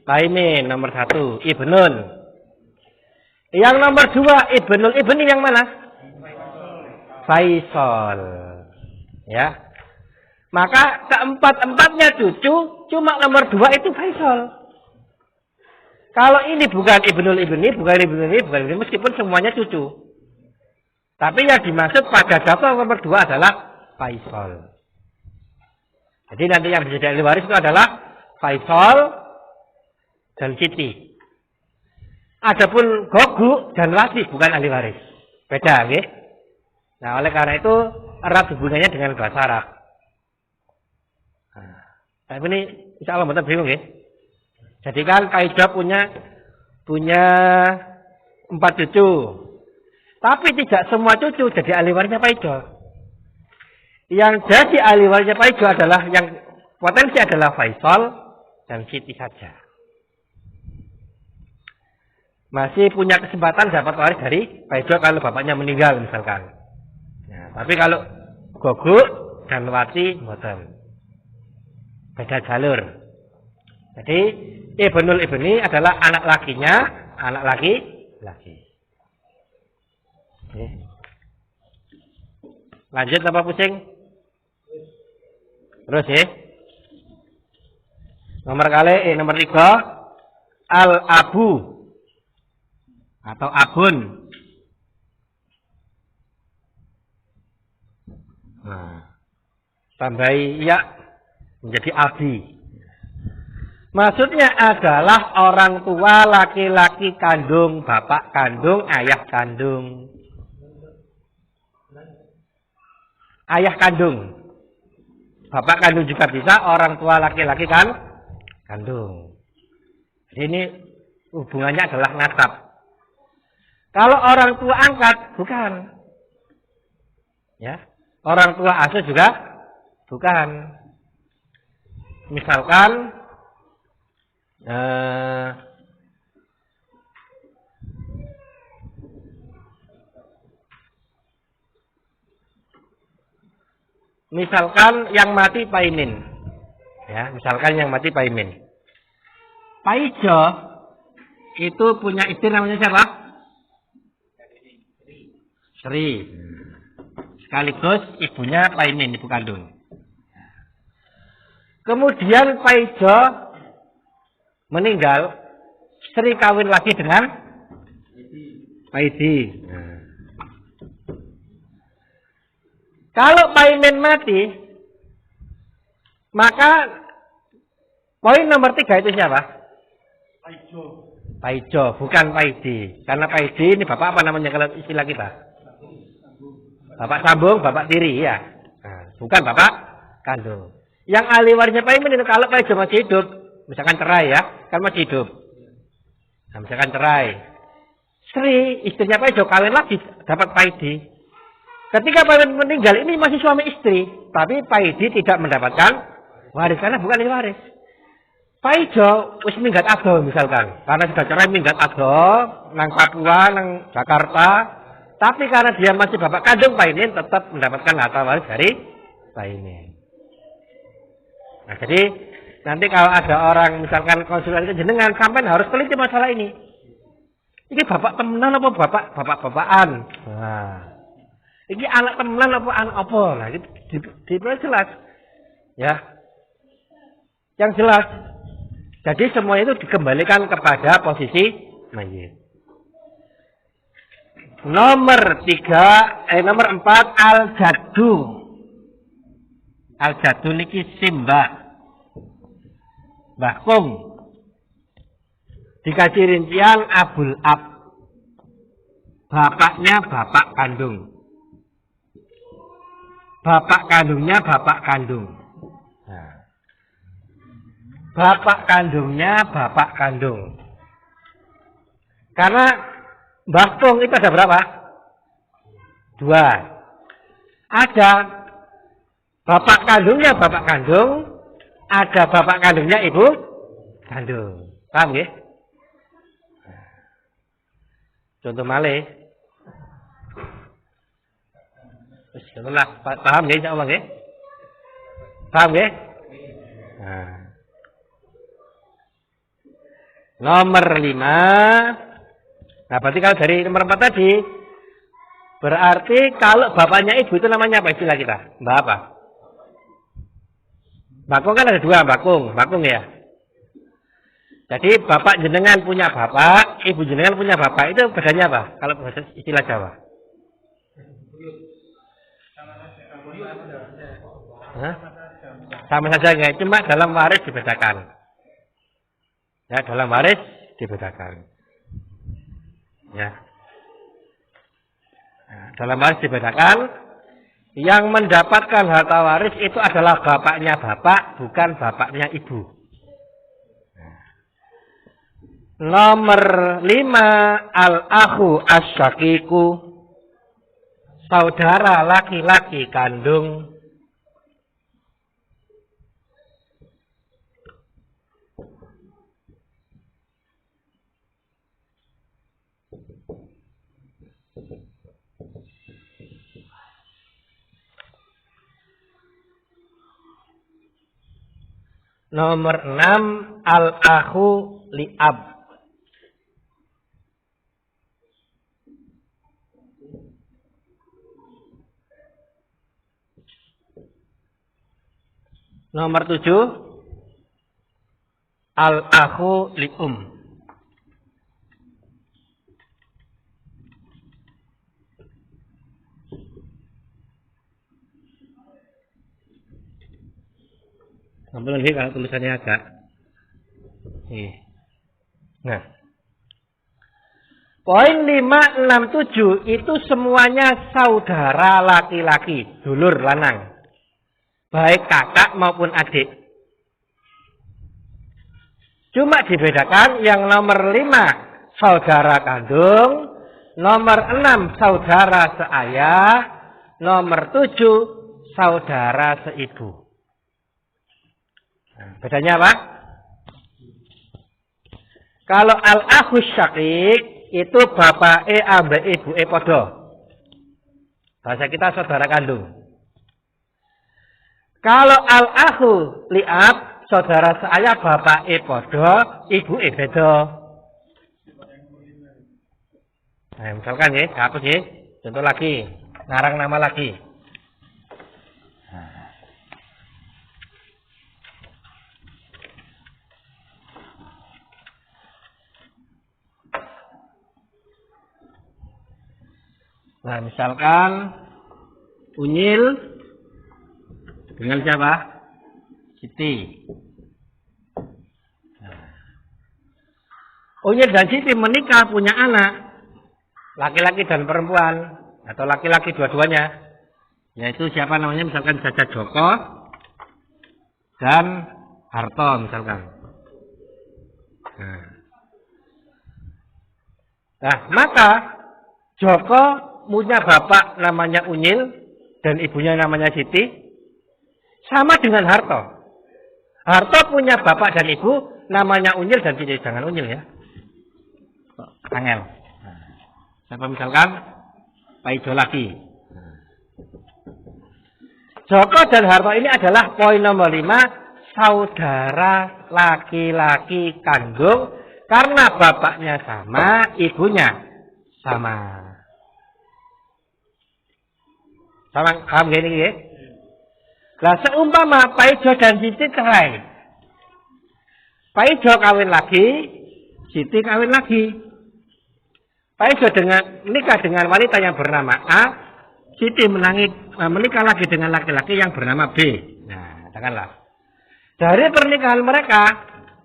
Paimin nomor satu. Ibnun. Yang nomor dua, Ibnul Ibni yang mana? Faisal. Ya. Maka keempat-empatnya cucu, cuma nomor dua itu Faisal. Kalau ini bukan Ibnul Ibni, bukan Ibni, meskipun semuanya cucu. Tapi yang dimaksud pada daftar nomor dua adalah Faisal. Jadi nanti yang bisa ahli waris itu adalah Faisal dan Siti. Adapun Gogu dan Wasi bukan ahli waris. Beda, nggih. Nah, oleh karena itu erat hubungannya dengan bahasa Arab. Nah, ini insya Allah betul bingung ya. Jadi kan Kaidah punya 4 cucu. Tapi tidak semua cucu jadi ahli warisnya Kaidah. Yang jadi ahli warisnya Kaidah adalah yang potensi adalah Faisal dan Siti saja. Masih punya kesempatan dapat waris dari Kaidah kalau bapaknya meninggal misalkan. Tapi kalau Gogu dan Wati mboten. Beda jalur. Jadi Ibnul Ibni adalah anak lakinya, anak laki. Oke. Lanjut apa pusing? Terus ya. Nomor 3 al-abu atau abun. Nah, tambahi ya menjadi abi. Maksudnya adalah orang tua laki-laki kandung, bapak kandung, ayah kandung. Ayah kandung. Bapak kandung juga bisa, orang tua laki-laki kan kandung. Jadi ini hubungannya adalah nasab. Kalau orang tua angkat, bukan. Ya, orang tua asuh juga bukan. Misalkan misalkan yang mati Paimin. Ya, misalkan yang mati Paimin. Paijo itu punya istri namanya siapa? Sri. Sekaligus ibunya Paimin, ibu kandung. Kemudian Paijo meninggal, Sri kawin lagi dengan Paidi. Kalau Paimin mati, maka poin nomor 3 itu siapa? Paijo, bukan Paidi. Karena Paidi ini bapak apa namanya kalau istilah kita? Bapak sambung, bapak tiri ya. Nah, bukan bapak kandung. Yang ahli warisnya Paimin itu kalau Paijo masih hidup, misalkan cerai ya, kan masih hidup. Nah, misalkan cerai. Sri, istrinya Paijo kawin lagi dapat Paidi. Ketika Paimin meninggal, ini masih suami istri, tapi Paidi tidak mendapatkan waris karena bukan ahli waris. Paijo wis minggat ado misalkan, karena sudah cerai minggat ado nang Papua, nang Jakarta, tapi karena dia masih bapak kandung Paimin tetap mendapatkan harta waris dari Paimin. Nah, jadi nanti kalau ada orang misalkan konsulen ke jenengan, sampai harus teliti masalah ini. Ini bapak temenan apa bapak-bapakan? Nah, ini anak temenan apa anak apa? Nah, itu jelas. Ya. Yang jelas. Jadi semua itu dikembalikan kepada posisi mayit. Nomor 4 al-jaddu. Al-jaddu niki simbah. Mbah Kung. Dikasih rincian abul ab. Bapaknya bapak kandung. Bapak kandungnya bapak kandung. Nah. Bapak kandungnya bapak kandung. Karena Mbah Kung itu ada berapa? 2. Ada bapak kandungnya bapak kandung, ada bapak kandungnya ibu kandung. Paham ya? Contoh malih. Setelah paham ya insyaallah ya? Paham ya? Nah. Nomor 5. Nah, berarti kalau dari nomor 4 tadi, berarti kalau bapaknya ibu itu namanya apa istilah kita? Mbak apa? Bakung kan ada 2, bakung ya. Jadi bapak jenengan punya bapak, ibu jenengan punya bapak, itu bedanya apa? Kalau bahasa istilah Jawa? Hah? Sama saja ya, cuma dalam waris dibedakan. Ya, dalam waris dibedakan. Ya. Nah, dalam waris dibedakan. Yang mendapatkan harta waris itu adalah bapaknya bapak, bukan bapaknya ibu. Nomor 5 al-akhu as-syaqiqu. Saudara laki-laki kandung. Nomor 6 al-akhu li'ab. Nomor 7 al-akhu li'um. Ampun ini kalau tulisannya agak. Nah. Poin 567 itu semuanya saudara laki-laki, dulur lanang. Baik kakak maupun adik. Cuma dibedakan yang nomor 5 saudara kandung, nomor 6 saudara seayah, nomor 7 saudara seibu. Nah, bedanya apa? Kalau al-akhus syaqiq itu bapak ambek ibu podo. Bahasa kita saudara kandung. Kalau al-akhu li'ab, saudara seayah bapak podo, ibu beda. Nah, misalkan ya, hapus ya. Contoh lagi, ngarang nama lagi. Nah, misalkan Unyil dengan siapa? Siti. Unyil dan Siti menikah punya anak, laki-laki dan perempuan, atau laki-laki dua-duanya. Yaitu siapa namanya? Misalkan Jaja Joko dan Harto misalkan. Nah, maka Joko punya bapak namanya Unyil dan ibunya namanya Siti, sama dengan Harto. Harto punya bapak dan ibu namanya Unyil dan Siti. Jangan Unyil ya. Angel. Siapa misalkan Pak Ijo lagi. Joko dan Harto ini adalah poin nomor 5, saudara laki-laki kandung karena bapaknya sama, ibunya sama. Sama paham gini ya? Lah seumpama Pak Ijo dan Siti cerai. Pak Ijo kawin lagi, Siti kawin lagi. Pak Ijo menikah dengan wanita yang bernama A, Siti menikah lagi dengan laki-laki yang bernama B. Nah, katakanlah. Dari pernikahan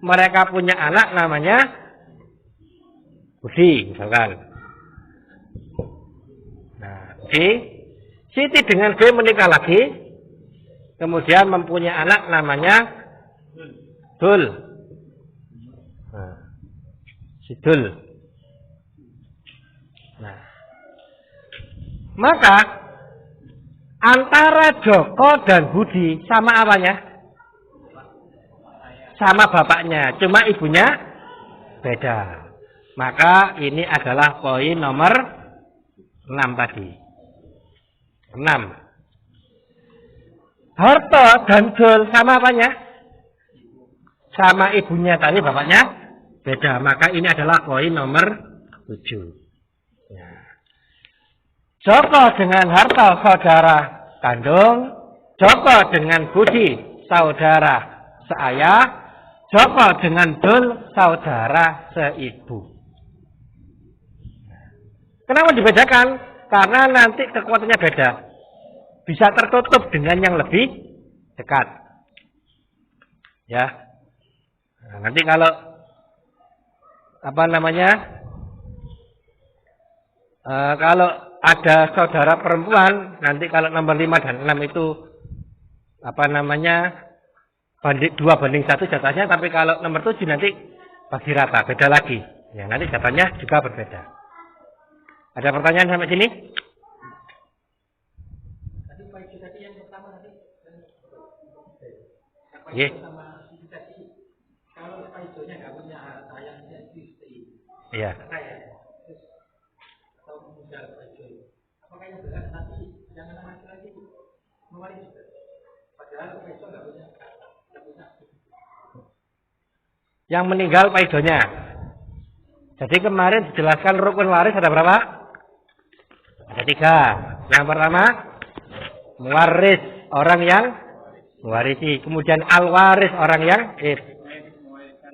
mereka punya anak namanya Budi, misalkan. Nah, Budi. Siti dengan B menikah lagi, kemudian mempunyai anak namanya Dul. Nah, si Dul. Nah, maka antara Joko dan Budi sama apanya? Sama bapaknya, cuma ibunya beda. Maka ini adalah poin nomor 6 tadi. 6. Harto dan Dul sama apanya? Sama ibunya tadi, bapaknya beda. Maka ini adalah poin nomor 7. Ya. Joko dengan Harto saudara kandung, Joko dengan Budi saudara seayah, Joko dengan Dul saudara seibu. Kenapa dibedakan? Karena nanti kekuatannya beda. Bisa tertutup dengan yang lebih dekat. Ya. Nah, nanti kalau kalau ada saudara perempuan, nanti kalau nomor 5 dan 6 itu 2:1 jatahnya, tapi kalau nomor 7 nanti bagi rata, beda lagi. Ya, nanti jatahnya juga berbeda. Ada pertanyaan sampai sini? Iya. Iya. Yang meninggal Pak Idonya. Jadi kemarin dijelaskan rukun waris ada berapa? Ada 3. Yang pertama, muwaris, orang yang mewarisi. Kemudian al-waris, orang yang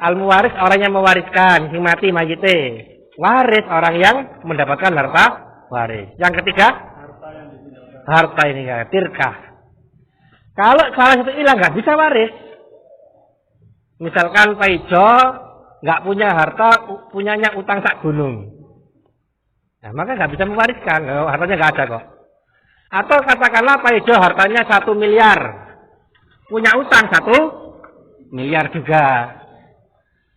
al-muwaris, orang yang mewariskan, yang mati mayite. Waris, orang yang mendapatkan harta waris. Yang ketiga, harta ini ya, tirkah. Kalau salah satu hilang nggak bisa waris. Misalkan Pak Ijo nggak punya harta, punyanya utang sak gunung. Nah, maka nggak bisa mewariskan, hartanya nggak ada kok. Atau katakanlah Pak Ijo hartanya 1 miliar, punya utang 1 miliar juga.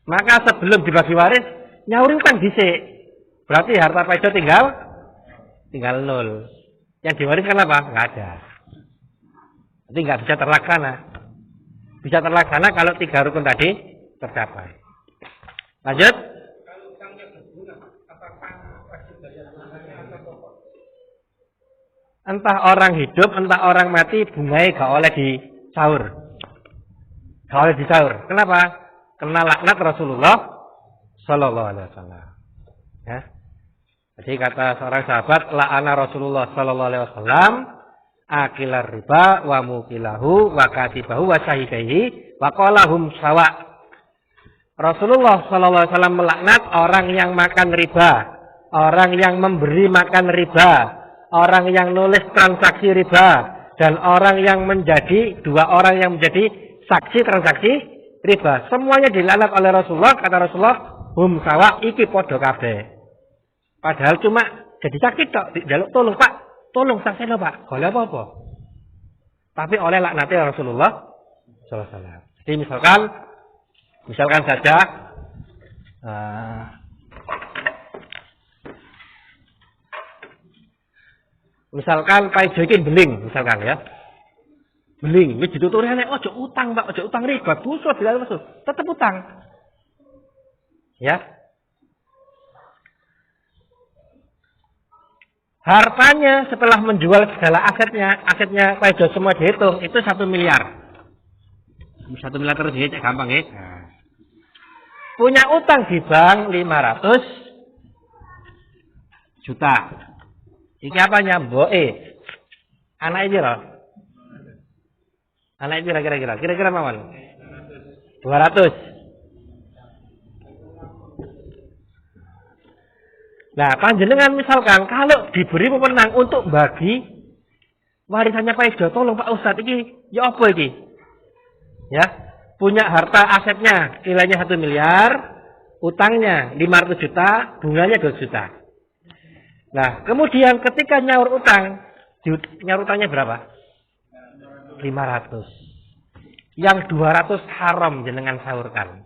Maka sebelum dibagi waris, nyauri utang dhisik. Berarti harta Pak Ijo tinggal 0. Yang diwariskan apa? Nggak ada. Jadi nggak bisa terlaksana. Bisa terlaksana kalau 3 rukun tadi tercapai. Lanjut. Kalau utangnya berguna, apakah wajib bayar bunganya atau pokok? Entah orang hidup, entah orang mati, bunganya gak oleh dicaur. Gak oleh dicaur. Kenapa? Kena laknat Rasulullah Sallallahu Alaihi Wasallam. Ya. Jadi kata seorang sahabat, la'ana Rasulullah Sallallahu Alaihi Wasallam akilar riba wa mukilahu wa katibahu wa syahidaihi wa qalahum sawa. Rasulullah Sallallahu Alaihi Wasallam melaknat orang yang makan riba, orang yang memberi makan riba, orang yang nulis transaksi riba, dan orang yang menjadi 2 orang yang menjadi saksi transaksi riba. Semuanya dilaknat oleh Rasulullah. Kata Rasulullah, hum sawa iki podo kabeh. Padahal cuma jadi saksi tok, dijaluk tolong Pak, tolong saksi lo Pak, oleh apa-apa. Tapi oleh laknatnya Rasulullah Sallallahu Alaihi Wasallam. Jadi misalkan saja misalkan Pak Ijo iki beling, misalkan ya. Beling, wis dituturi nek ojo utang, Pak, ojo utang riba, dosa dilaknat Rasul. Tetep utang. Ya. Hartanya setelah menjual segala asetnya Pak Ijo semua dihitung, itu 1 miliar. 1 miliar terus ya, gampang ya. Nah. Punya utang di bank 500 juta. Iki apanya? Mboke. Anak iki lho. Anak iki kira-kira mawon. 200. Nah, panjenengan misalkan kalau diberi pemenang untuk bagi warisannya Pak Ijo, tolong Pak Ustadz iki ya apa iki? Ya, punya harta asetnya nilainya 1 miliar, utangnya 500 juta, bunganya 2 juta. Nah, kemudian ketika nyaur utangnya berapa? 500. Yang 200 haram jenengan sahurkan.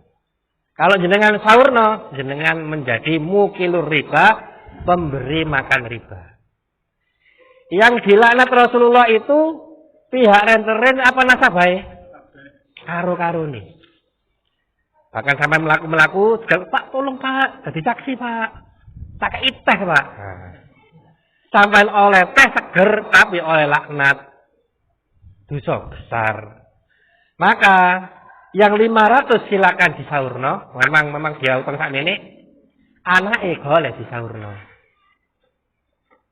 Kalau jenengan sahurno, jenengan menjadi mukilur riba, pemberi makan riba. Yang dilaknat Rasulullah itu pihak renteren apa nasabah? Karo-karo nih. Bahkan sampai melaku, Pak tolong Pak, jadi saksi Pak. Tak teh Pak. Sampai oleh teh seger, tapi oleh laknat. Dosa besar. Maka yang 500 silakan disaurno. Memang dia utang sak ini. Anake golek disaurno.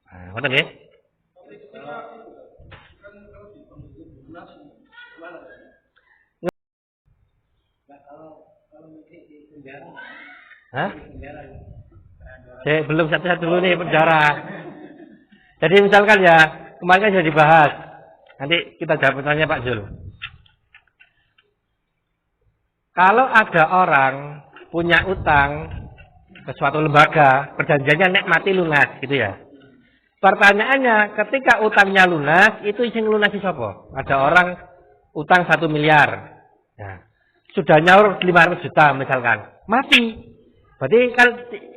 Nah, ngoten nggih. Hah? Belum satu-satu dulu nih penjara. Jadi misalkan ya, kemarin kan sudah dibahas. Nanti kita jawab pertanyaan Pak Zul. Kalau ada orang punya utang ke suatu lembaga, perjanjiannya nek mati lunas gitu ya. Pertanyaannya, ketika utangnya lunas, itu sing lunasi sapa? Ada orang utang 1 miliar. Nah, sudah nyaur 500 juta misalkan. Mati. Berarti kan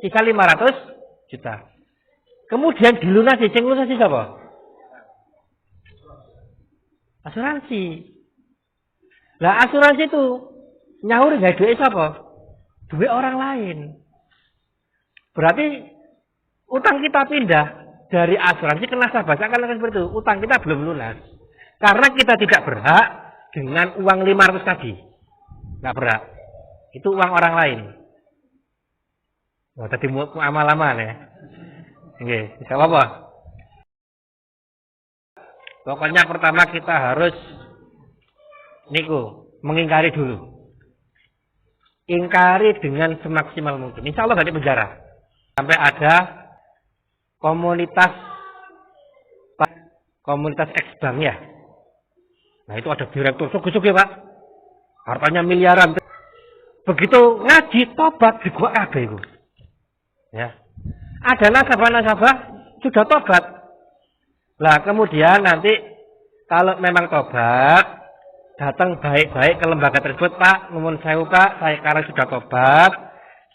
sisa 500 juta. Kemudian dilunasi, sing lunasi sapa? Asuransi. Lah asuransi itu nyaur gak duit siapa? Duit orang lain. Berarti utang kita pindah dari asuransi ke nasabah. Seakan-akan seperti itu. Utang kita belum lunas. Karena kita tidak berhak dengan uang 500 tadi. Nggak berhak. Itu uang orang lain. Oh, tadi amal-amal ya. Oke, bisa apa? Pokoknya pertama kita harus mengingkari dulu. Ingkari dengan semaksimal mungkin. Insya Allah gak di penjara. Sampai ada komunitas ex-bank ya. Nah itu ada direktur suku-suku ya Pak. Hartanya miliaran. Begitu ngaji tobat di gua kabeh iku. Ya. Ada nasabah-nasabah sudah tobat. Lah kemudian nanti kalau memang tobat datang baik-baik ke lembaga tersebut, Pak, nuwun sewu Pak, saya sekarang sudah tobat.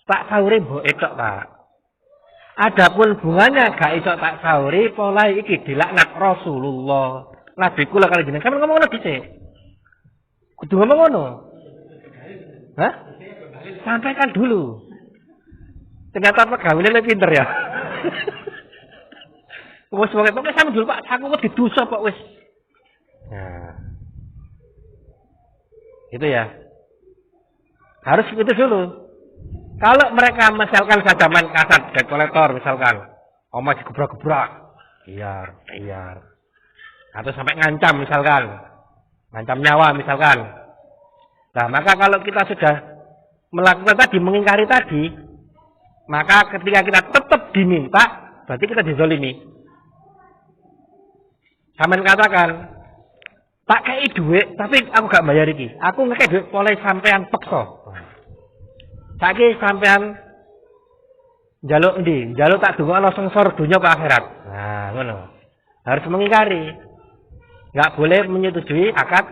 Tak sauri mbok etok, Pak. Adapun bunganya gak iso tak sauri, pola iki dilaknat Rasulullah. Nabi kula kali jenengan sampeyan ngomong lagi sih. Kudu ngomong ngono. Hah? Sampaikan dulu. Ternyata pegawainya lebih pinter ya. Wes pokoke sampe dulu Pak, aku wedi dosa Pak wis. Nah. Itu ya. Harus itu dulu. Kalau mereka misalkan saja main kasat debt collector misalkan, omah digebrak-gebrak, biar. Atau sampai ngancam misalkan, ngancam nyawa misalkan. Nah maka kalau kita sudah melakukan tadi, mengingkari tadi, maka ketika kita tetap diminta, berarti kita dizolimi. Sampeyan katakan, tak kei duit, tapi aku gak bayar iki. Aku ngekei duit oleh sampean peksa. Saiki sampean njaluk endi? Njaluk tak dungokno sengsor dunya ke akhirat. Nah, ngono. Harus mengingkari. Enggak boleh menyetujui akad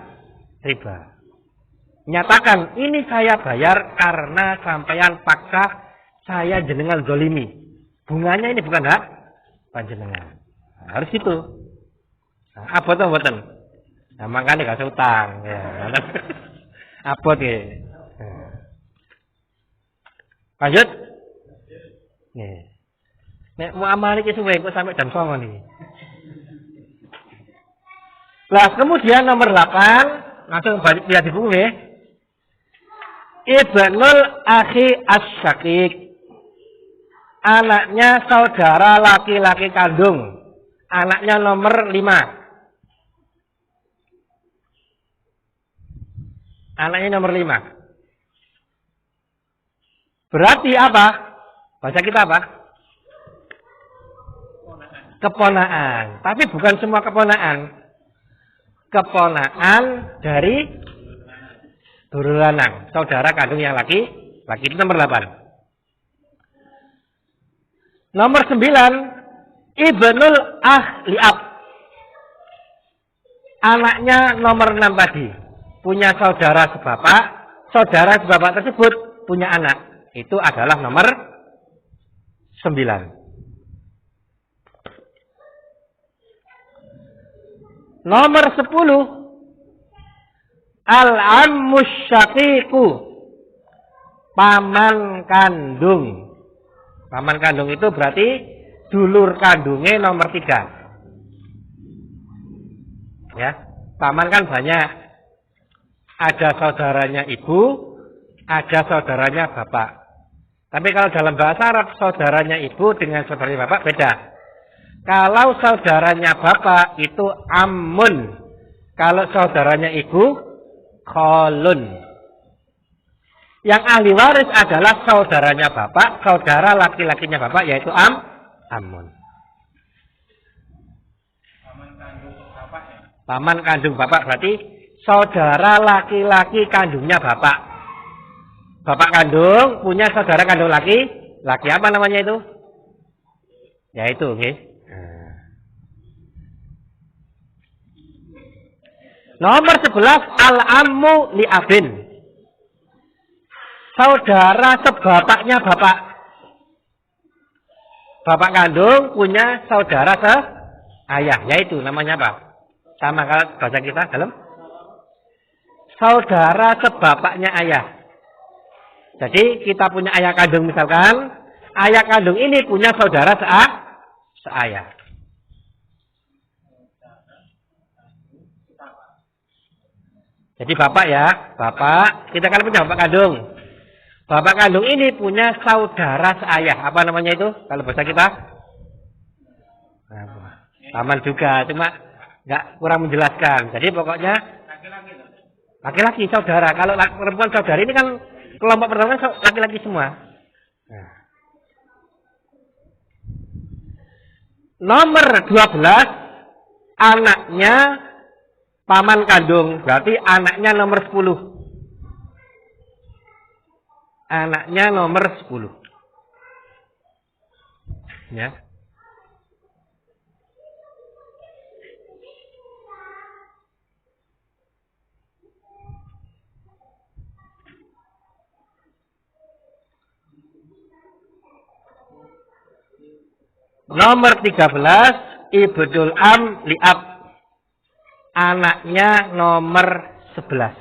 riba. Nyatakan ini saya bayar karena sampean paksa saya jenengan zolimi. Bunganya ini bukan hak panjenengan. Nah, harus itu. Nah, abot atau mboten? Nah, makanya gak usah utang. Ya. Abot ya. Lanjut. Nih. Nek mau amal iki suwe kok sampai jam 09.00 niki. Lah kemudian nomor 8, langsung balik lihat di buku nggih. Ibnul akhi as-syaqiq. Anaknya saudara laki-laki kandung. Anaknya nomor 5. Anaknya nomor 5. Berarti apa? Bahasa kita apa? Keponaan. Tapi bukan semua keponaan. Keponaan dari dulur lanang. Saudara kandung yang laki itu nomor 8. Nomor 9. Ibnul ahliab. Anaknya nomor 6 tadi. Punya saudara sebapak. Saudara sebapak tersebut punya anak. Itu adalah nomor 9. Nomor 10. Al-ammus syaqiqu. Paman kandung. Paman kandung itu berarti dulur kandungnya nomor 3. Ya, paman kan banyak. Ada saudaranya ibu, ada saudaranya bapak. Tapi kalau dalam bahasa Arab, saudaranya ibu dengan saudaranya bapak beda. Kalau saudaranya bapak itu ammun. Kalau saudaranya ibu, kholun. Yang ahli waris adalah saudaranya bapak, saudara laki-lakinya bapak, yaitu ammun. Paman kandung bapak berarti saudara laki-laki kandungnya bapak. Bapak kandung punya saudara kandung laki apa namanya itu? Ya itu, oke. Nomor 11 al-ammu li abin. Saudara sebapaknya bapak. Bapak kandung punya saudara seayah, yaitu namanya apa? Sama kalau bahasa kita dalam saudara sebapaknya ayah. Jadi kita punya ayah kandung misalkan, ayah kandung ini punya saudara seayah. Jadi bapak ya, bapak, kita kan punya bapak kandung. Bapak kandung ini punya saudara seayah. Apa namanya itu? Kalau bahasa kita? Paman juga, cuma nggak kurang menjelaskan. Jadi pokoknya laki-laki saudara. Kalau perempuan saudara ini kan kelompok pertama laki-laki semua. Nah. Nomor 12 anaknya paman kandung, berarti anaknya nomor 10. anaknya nomor 10. Ya. Nomor 13 ibdul am liab. Anaknya nomor 11.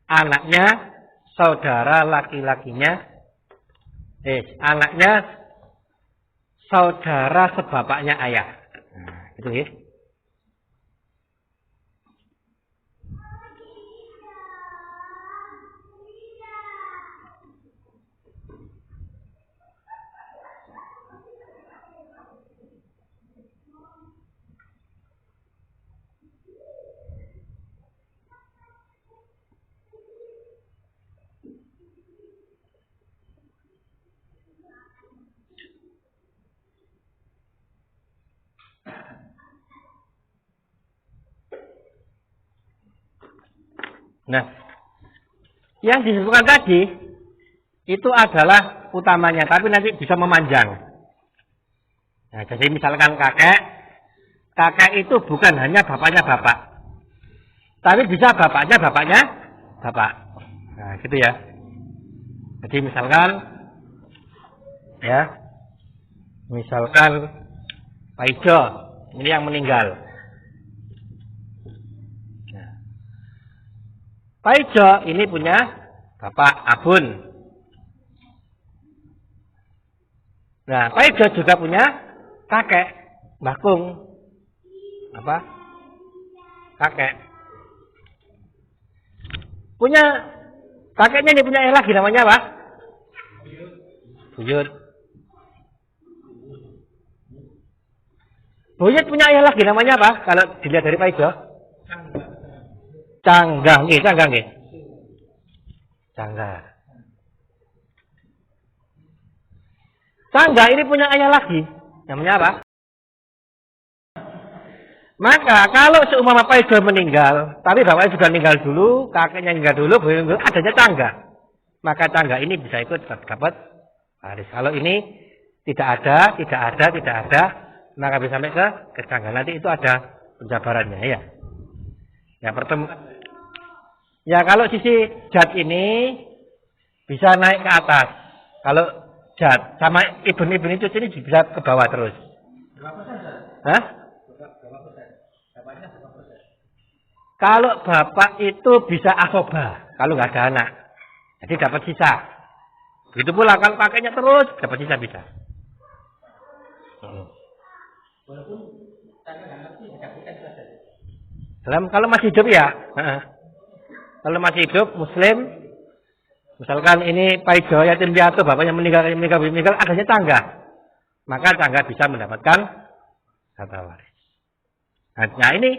Anaknya saudara laki-lakinya. Anaknya saudara sebapaknya ayah. Nah, itu ya. Nah, yang disebutkan tadi itu adalah utamanya, tapi nanti bisa memanjang. Nah, jadi misalkan kakek itu bukan hanya bapaknya bapak, tapi bisa bapaknya bapak. Nah, gitu ya. Jadi misalkan Pak Ijo ini yang meninggal. Pak Ijo ini punya bapak Abun. Nah, Pak Ijo juga punya kakek, Mbah Kung. Kakek. Punya kakeknya ini punya ayah lagi namanya apa? Buyut. Buyut punya ayah lagi namanya apa? Kalau dilihat dari Pak Ijo? Cangga nggih. Cangga ini punya ayah lagi. Namanya apa? Maka kalau seumpama Pak Ijo meninggal, tapi bapaknya juga meninggal dulu, kakeknya meninggal dulu, adanya Cangga. Maka Cangga ini bisa ikut dapat waris. Kalau ini tidak ada, maka bisa sampai ke Cangga. Nanti itu ada penjabarannya ya. Ya kalau sisi jad ini bisa naik ke atas. Kalau jad sama ibn itu sini bisa ke bawah terus. Hah? Kalau bapak itu bisa asoba, kalau nggak ada anak, jadi dapat sisa. Begitu pula kalau kakeknya terus dapat sisa bisa. Kalau masih hidup ya. Kalau masih hidup Muslim, misalkan ini Pak Ijo yatim piatu, bapaknya meninggal, adanya Cangga, maka Cangga bisa mendapatkan harta waris. Nah ini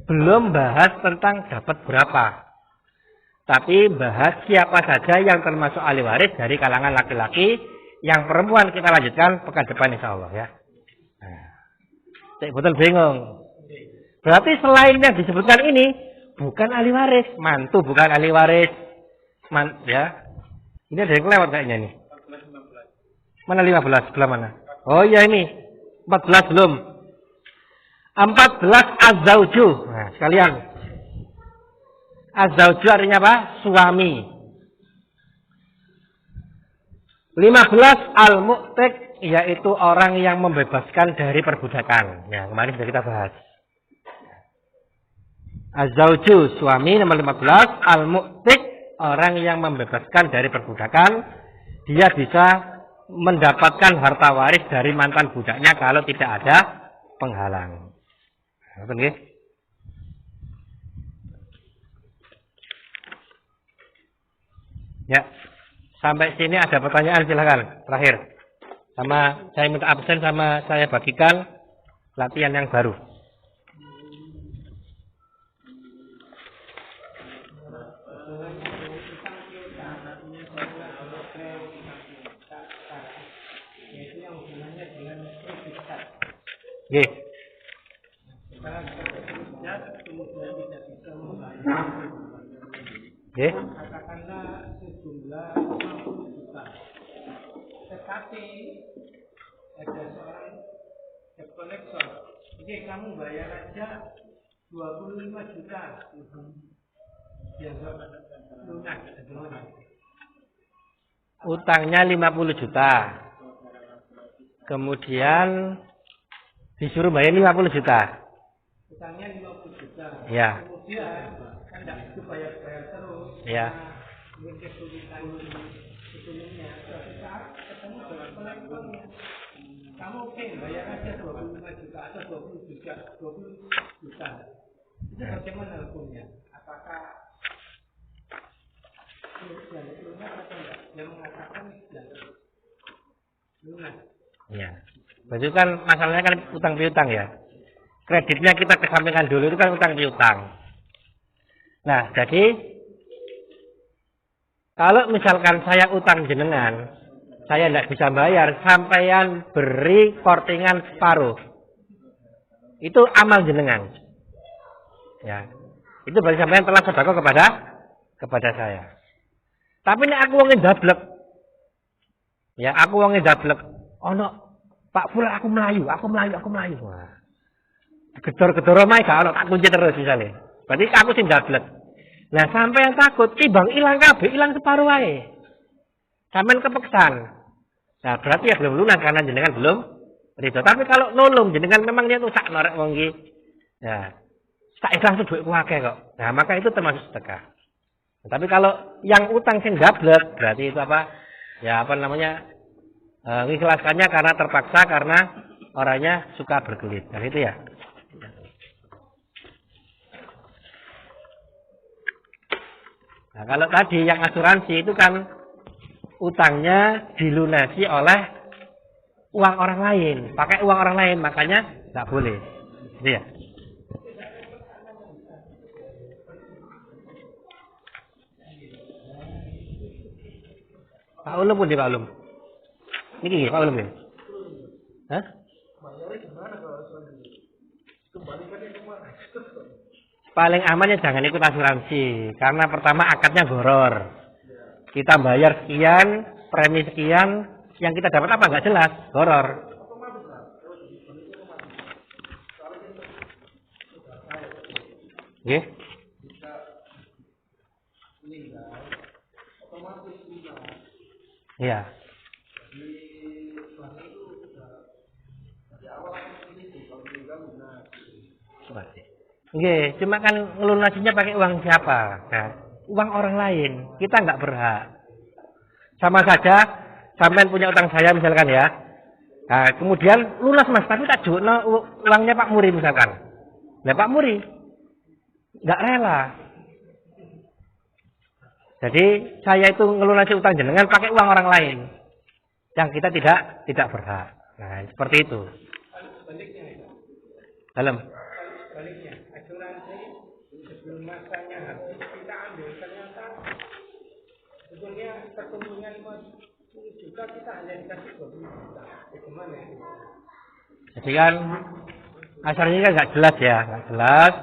belum bahas tentang dapat berapa, tapi bahas siapa saja yang termasuk ahli waris dari kalangan laki-laki. Yang perempuan kita lanjutkan pekan depan insya Allah ya. Saya betul bingung. Berarti selain yang disebutkan ini bukan ahli waris, mantu bukan ahli waris, ya. Ini ada yang lewat kayaknya nih. Mana 15? Sebelah mana? Oh iya ini 14 belum. 14 az-zauju. Nah, sekalian. Az-zauju artinya apa? Suami. 15 al-mu'tiq yaitu orang yang membebaskan dari perbudakan. Ya, kemarin sudah kita bahas. Az-zauju suami nomor 15, al-mu'tiq orang yang membebaskan dari perbudakan. Dia bisa mendapatkan harta waris dari mantan budaknya kalau tidak ada penghalang. Oke. Ya. Sampai sini ada pertanyaan silakan. Terakhir. Sama saya minta absen sama saya bagikan latihan yang baru. Nggih. Nggih. Katakanlah sejumlah tapi ada seorang debt collector. Oke, kamu bayar aja 25 juta. Ya, lunas. Utangnya 50 juta. Kemudian disuruh bayar 50 juta. Utangnya 50 juta. Ya. Kemudian kan tidak itu bayar terus. Ya. Mungkin kesulitan sebelumnya. Suatu saat ketemu dengan kolektornya. Kamu oke, bayar aja 25 juta atau 20 juta. Itu bagaimana hukumnya? Apakah lunas atau enggak? Yang mengatakan lunas. Ya. Berarti kan masalahnya kan utang piutang ya. Kreditnya kita kesampingkan dulu, itu kan utang piutang. Nah, jadi kalau misalkan saya utang jenengan, saya tidak bisa bayar, sampeyan beri kortingan separuh. Itu amal jenengan. Ya. Itu berarti sampeyan telah sedekah kepada saya. Tapi ini aku wongin dablek. Ya, aku wongin dablek. Oh no, Pak Fulan aku melayu. Wah. Gedor-gedor omahe gak ono, tak kunci terus misalnya. Berarti aku sing dablek. Nah, sampeyan takut timbang ilang kabeh, ilang separuh wae. Sampeyan kepeksan. Nah, berarti ya belum lunas karena jenengan belum ridho. Tapi kalau nolong jenengan memang dia tuh sak norek wong iki. Ya. Tak ikhlas duitku akeh kok. Nah, maka itu termasuk sedekah. Nah, tapi kalau yang utang sing dablek, berarti itu apa? Ya, apa namanya? Mengikhlaskannya karena terpaksa, karena orangnya suka berkelit. Nah, itu ya. Nah, kalau tadi yang asuransi itu kan utangnya dilunasi oleh uang orang lain, pakai uang orang lain, makanya nggak boleh. Gitu ya. Pak Ulum pun di Pak Ulum. Ini Pak Ulum ya? Hah? Paling amannya jangan ikut asuransi, karena pertama akadnya goror. Kita bayar sekian, premi sekian, yang kita dapat apa nggak jelas, goror. Nggih. Iya. Nggih, cuma kan ngelunasinya pakai uang siapa? Nah, uang orang lain. Kita nggak berhak. Sama saja, sampean punya utang saya misalkan ya. Nah, kemudian lunas Mas, tapi tak jukno uangnya Pak Muri misalkan. Nah, Pak Muri nggak rela. Jadi saya itu ngelunasi utang jenengan pakai uang orang lain yang kita tidak berhak. Nah, seperti itu. Dalam. Baliknya, asuransi sebelum masanya habis kita ambil, ternyata sebetulnya pertumbuhan 50 juta kita hanya dikasih 20 juta. Bagaimana ya? Jadi kan asalnya kan nggak jelas ya, nggak jelas.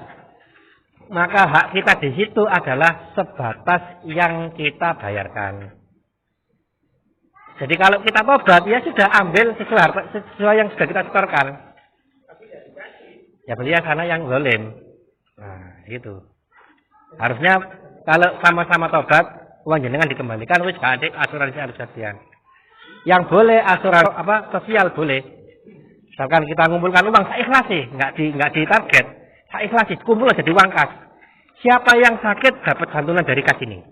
Maka hak kita di situ adalah sebatas yang kita bayarkan. Jadi kalau kita tobat ya sudah ambil sesuai yang sudah kita setorkan. Ya berarti sana yang zalim. Nah, gitu. Harusnya kalau sama-sama tobat, uang jenengan dikembalikan wis gak ada asuransi. Yang boleh asuransi sosial boleh. Misalkan kita ngumpulkan uang seikhlas sih, enggak di target. Seikhlas sih, kumpul jadi uang kas. Siapa yang sakit dapat santunan dari kas ini.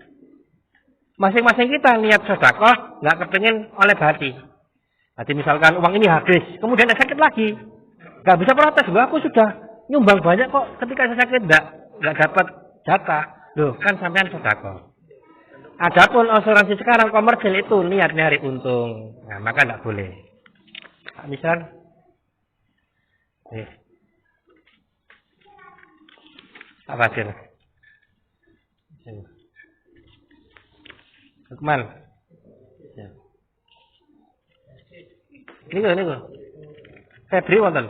Masing-masing kita niat sedekah, enggak kepengin oleh hati. Nanti misalkan uang ini habis, kemudian ada sakit lagi. Gak bisa protes, aku sudah nyumbang banyak kok. Ketika saya sakit nggak dapat jatah, loh kan sampean sedekah. Adapun asuransi sekarang komersil itu niat nyari untung, nah maka nggak boleh. Misal, apa sih? Lukman, ini kok. Febri wonten.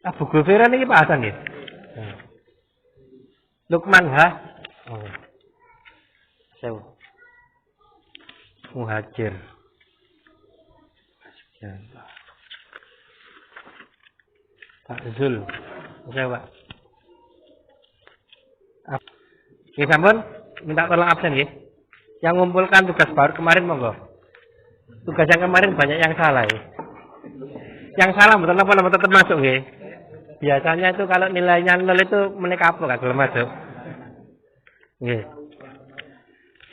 Buku Vera ini Pak Hasan ya? Lukman ha? Oh. Sewu. Muhajir. Pak Zul. Saya Pak. Oke, sampun minta tolong absen nggih. Yang mengumpulkan tugas baru kemarin monggo. Tugas yang kemarin banyak yang salah ya. Yang salah betul apa tetap masuk nggih. Biasanya itu kalau nilainya 0 itu menika apa gak masuk. Nggih.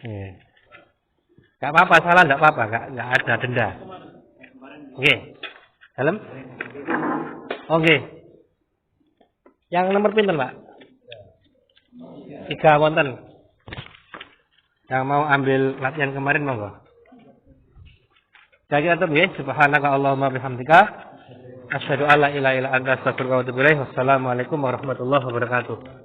Nggih. Gak apa-apa, salah enggak apa-apa, enggak ada denda. Nggih. Dalem? Oke. Yang nomor pinten, Pak? 3 wonten. Yang mau ambil latihan kemarin monggo. Jadi atau nggih, subhanaka Allahumma bihamdika asyhadu an la ilaha illa anta astaghfiruka wa atubu ilaik. Wassalamualaikum warahmatullahi wabarakatuh.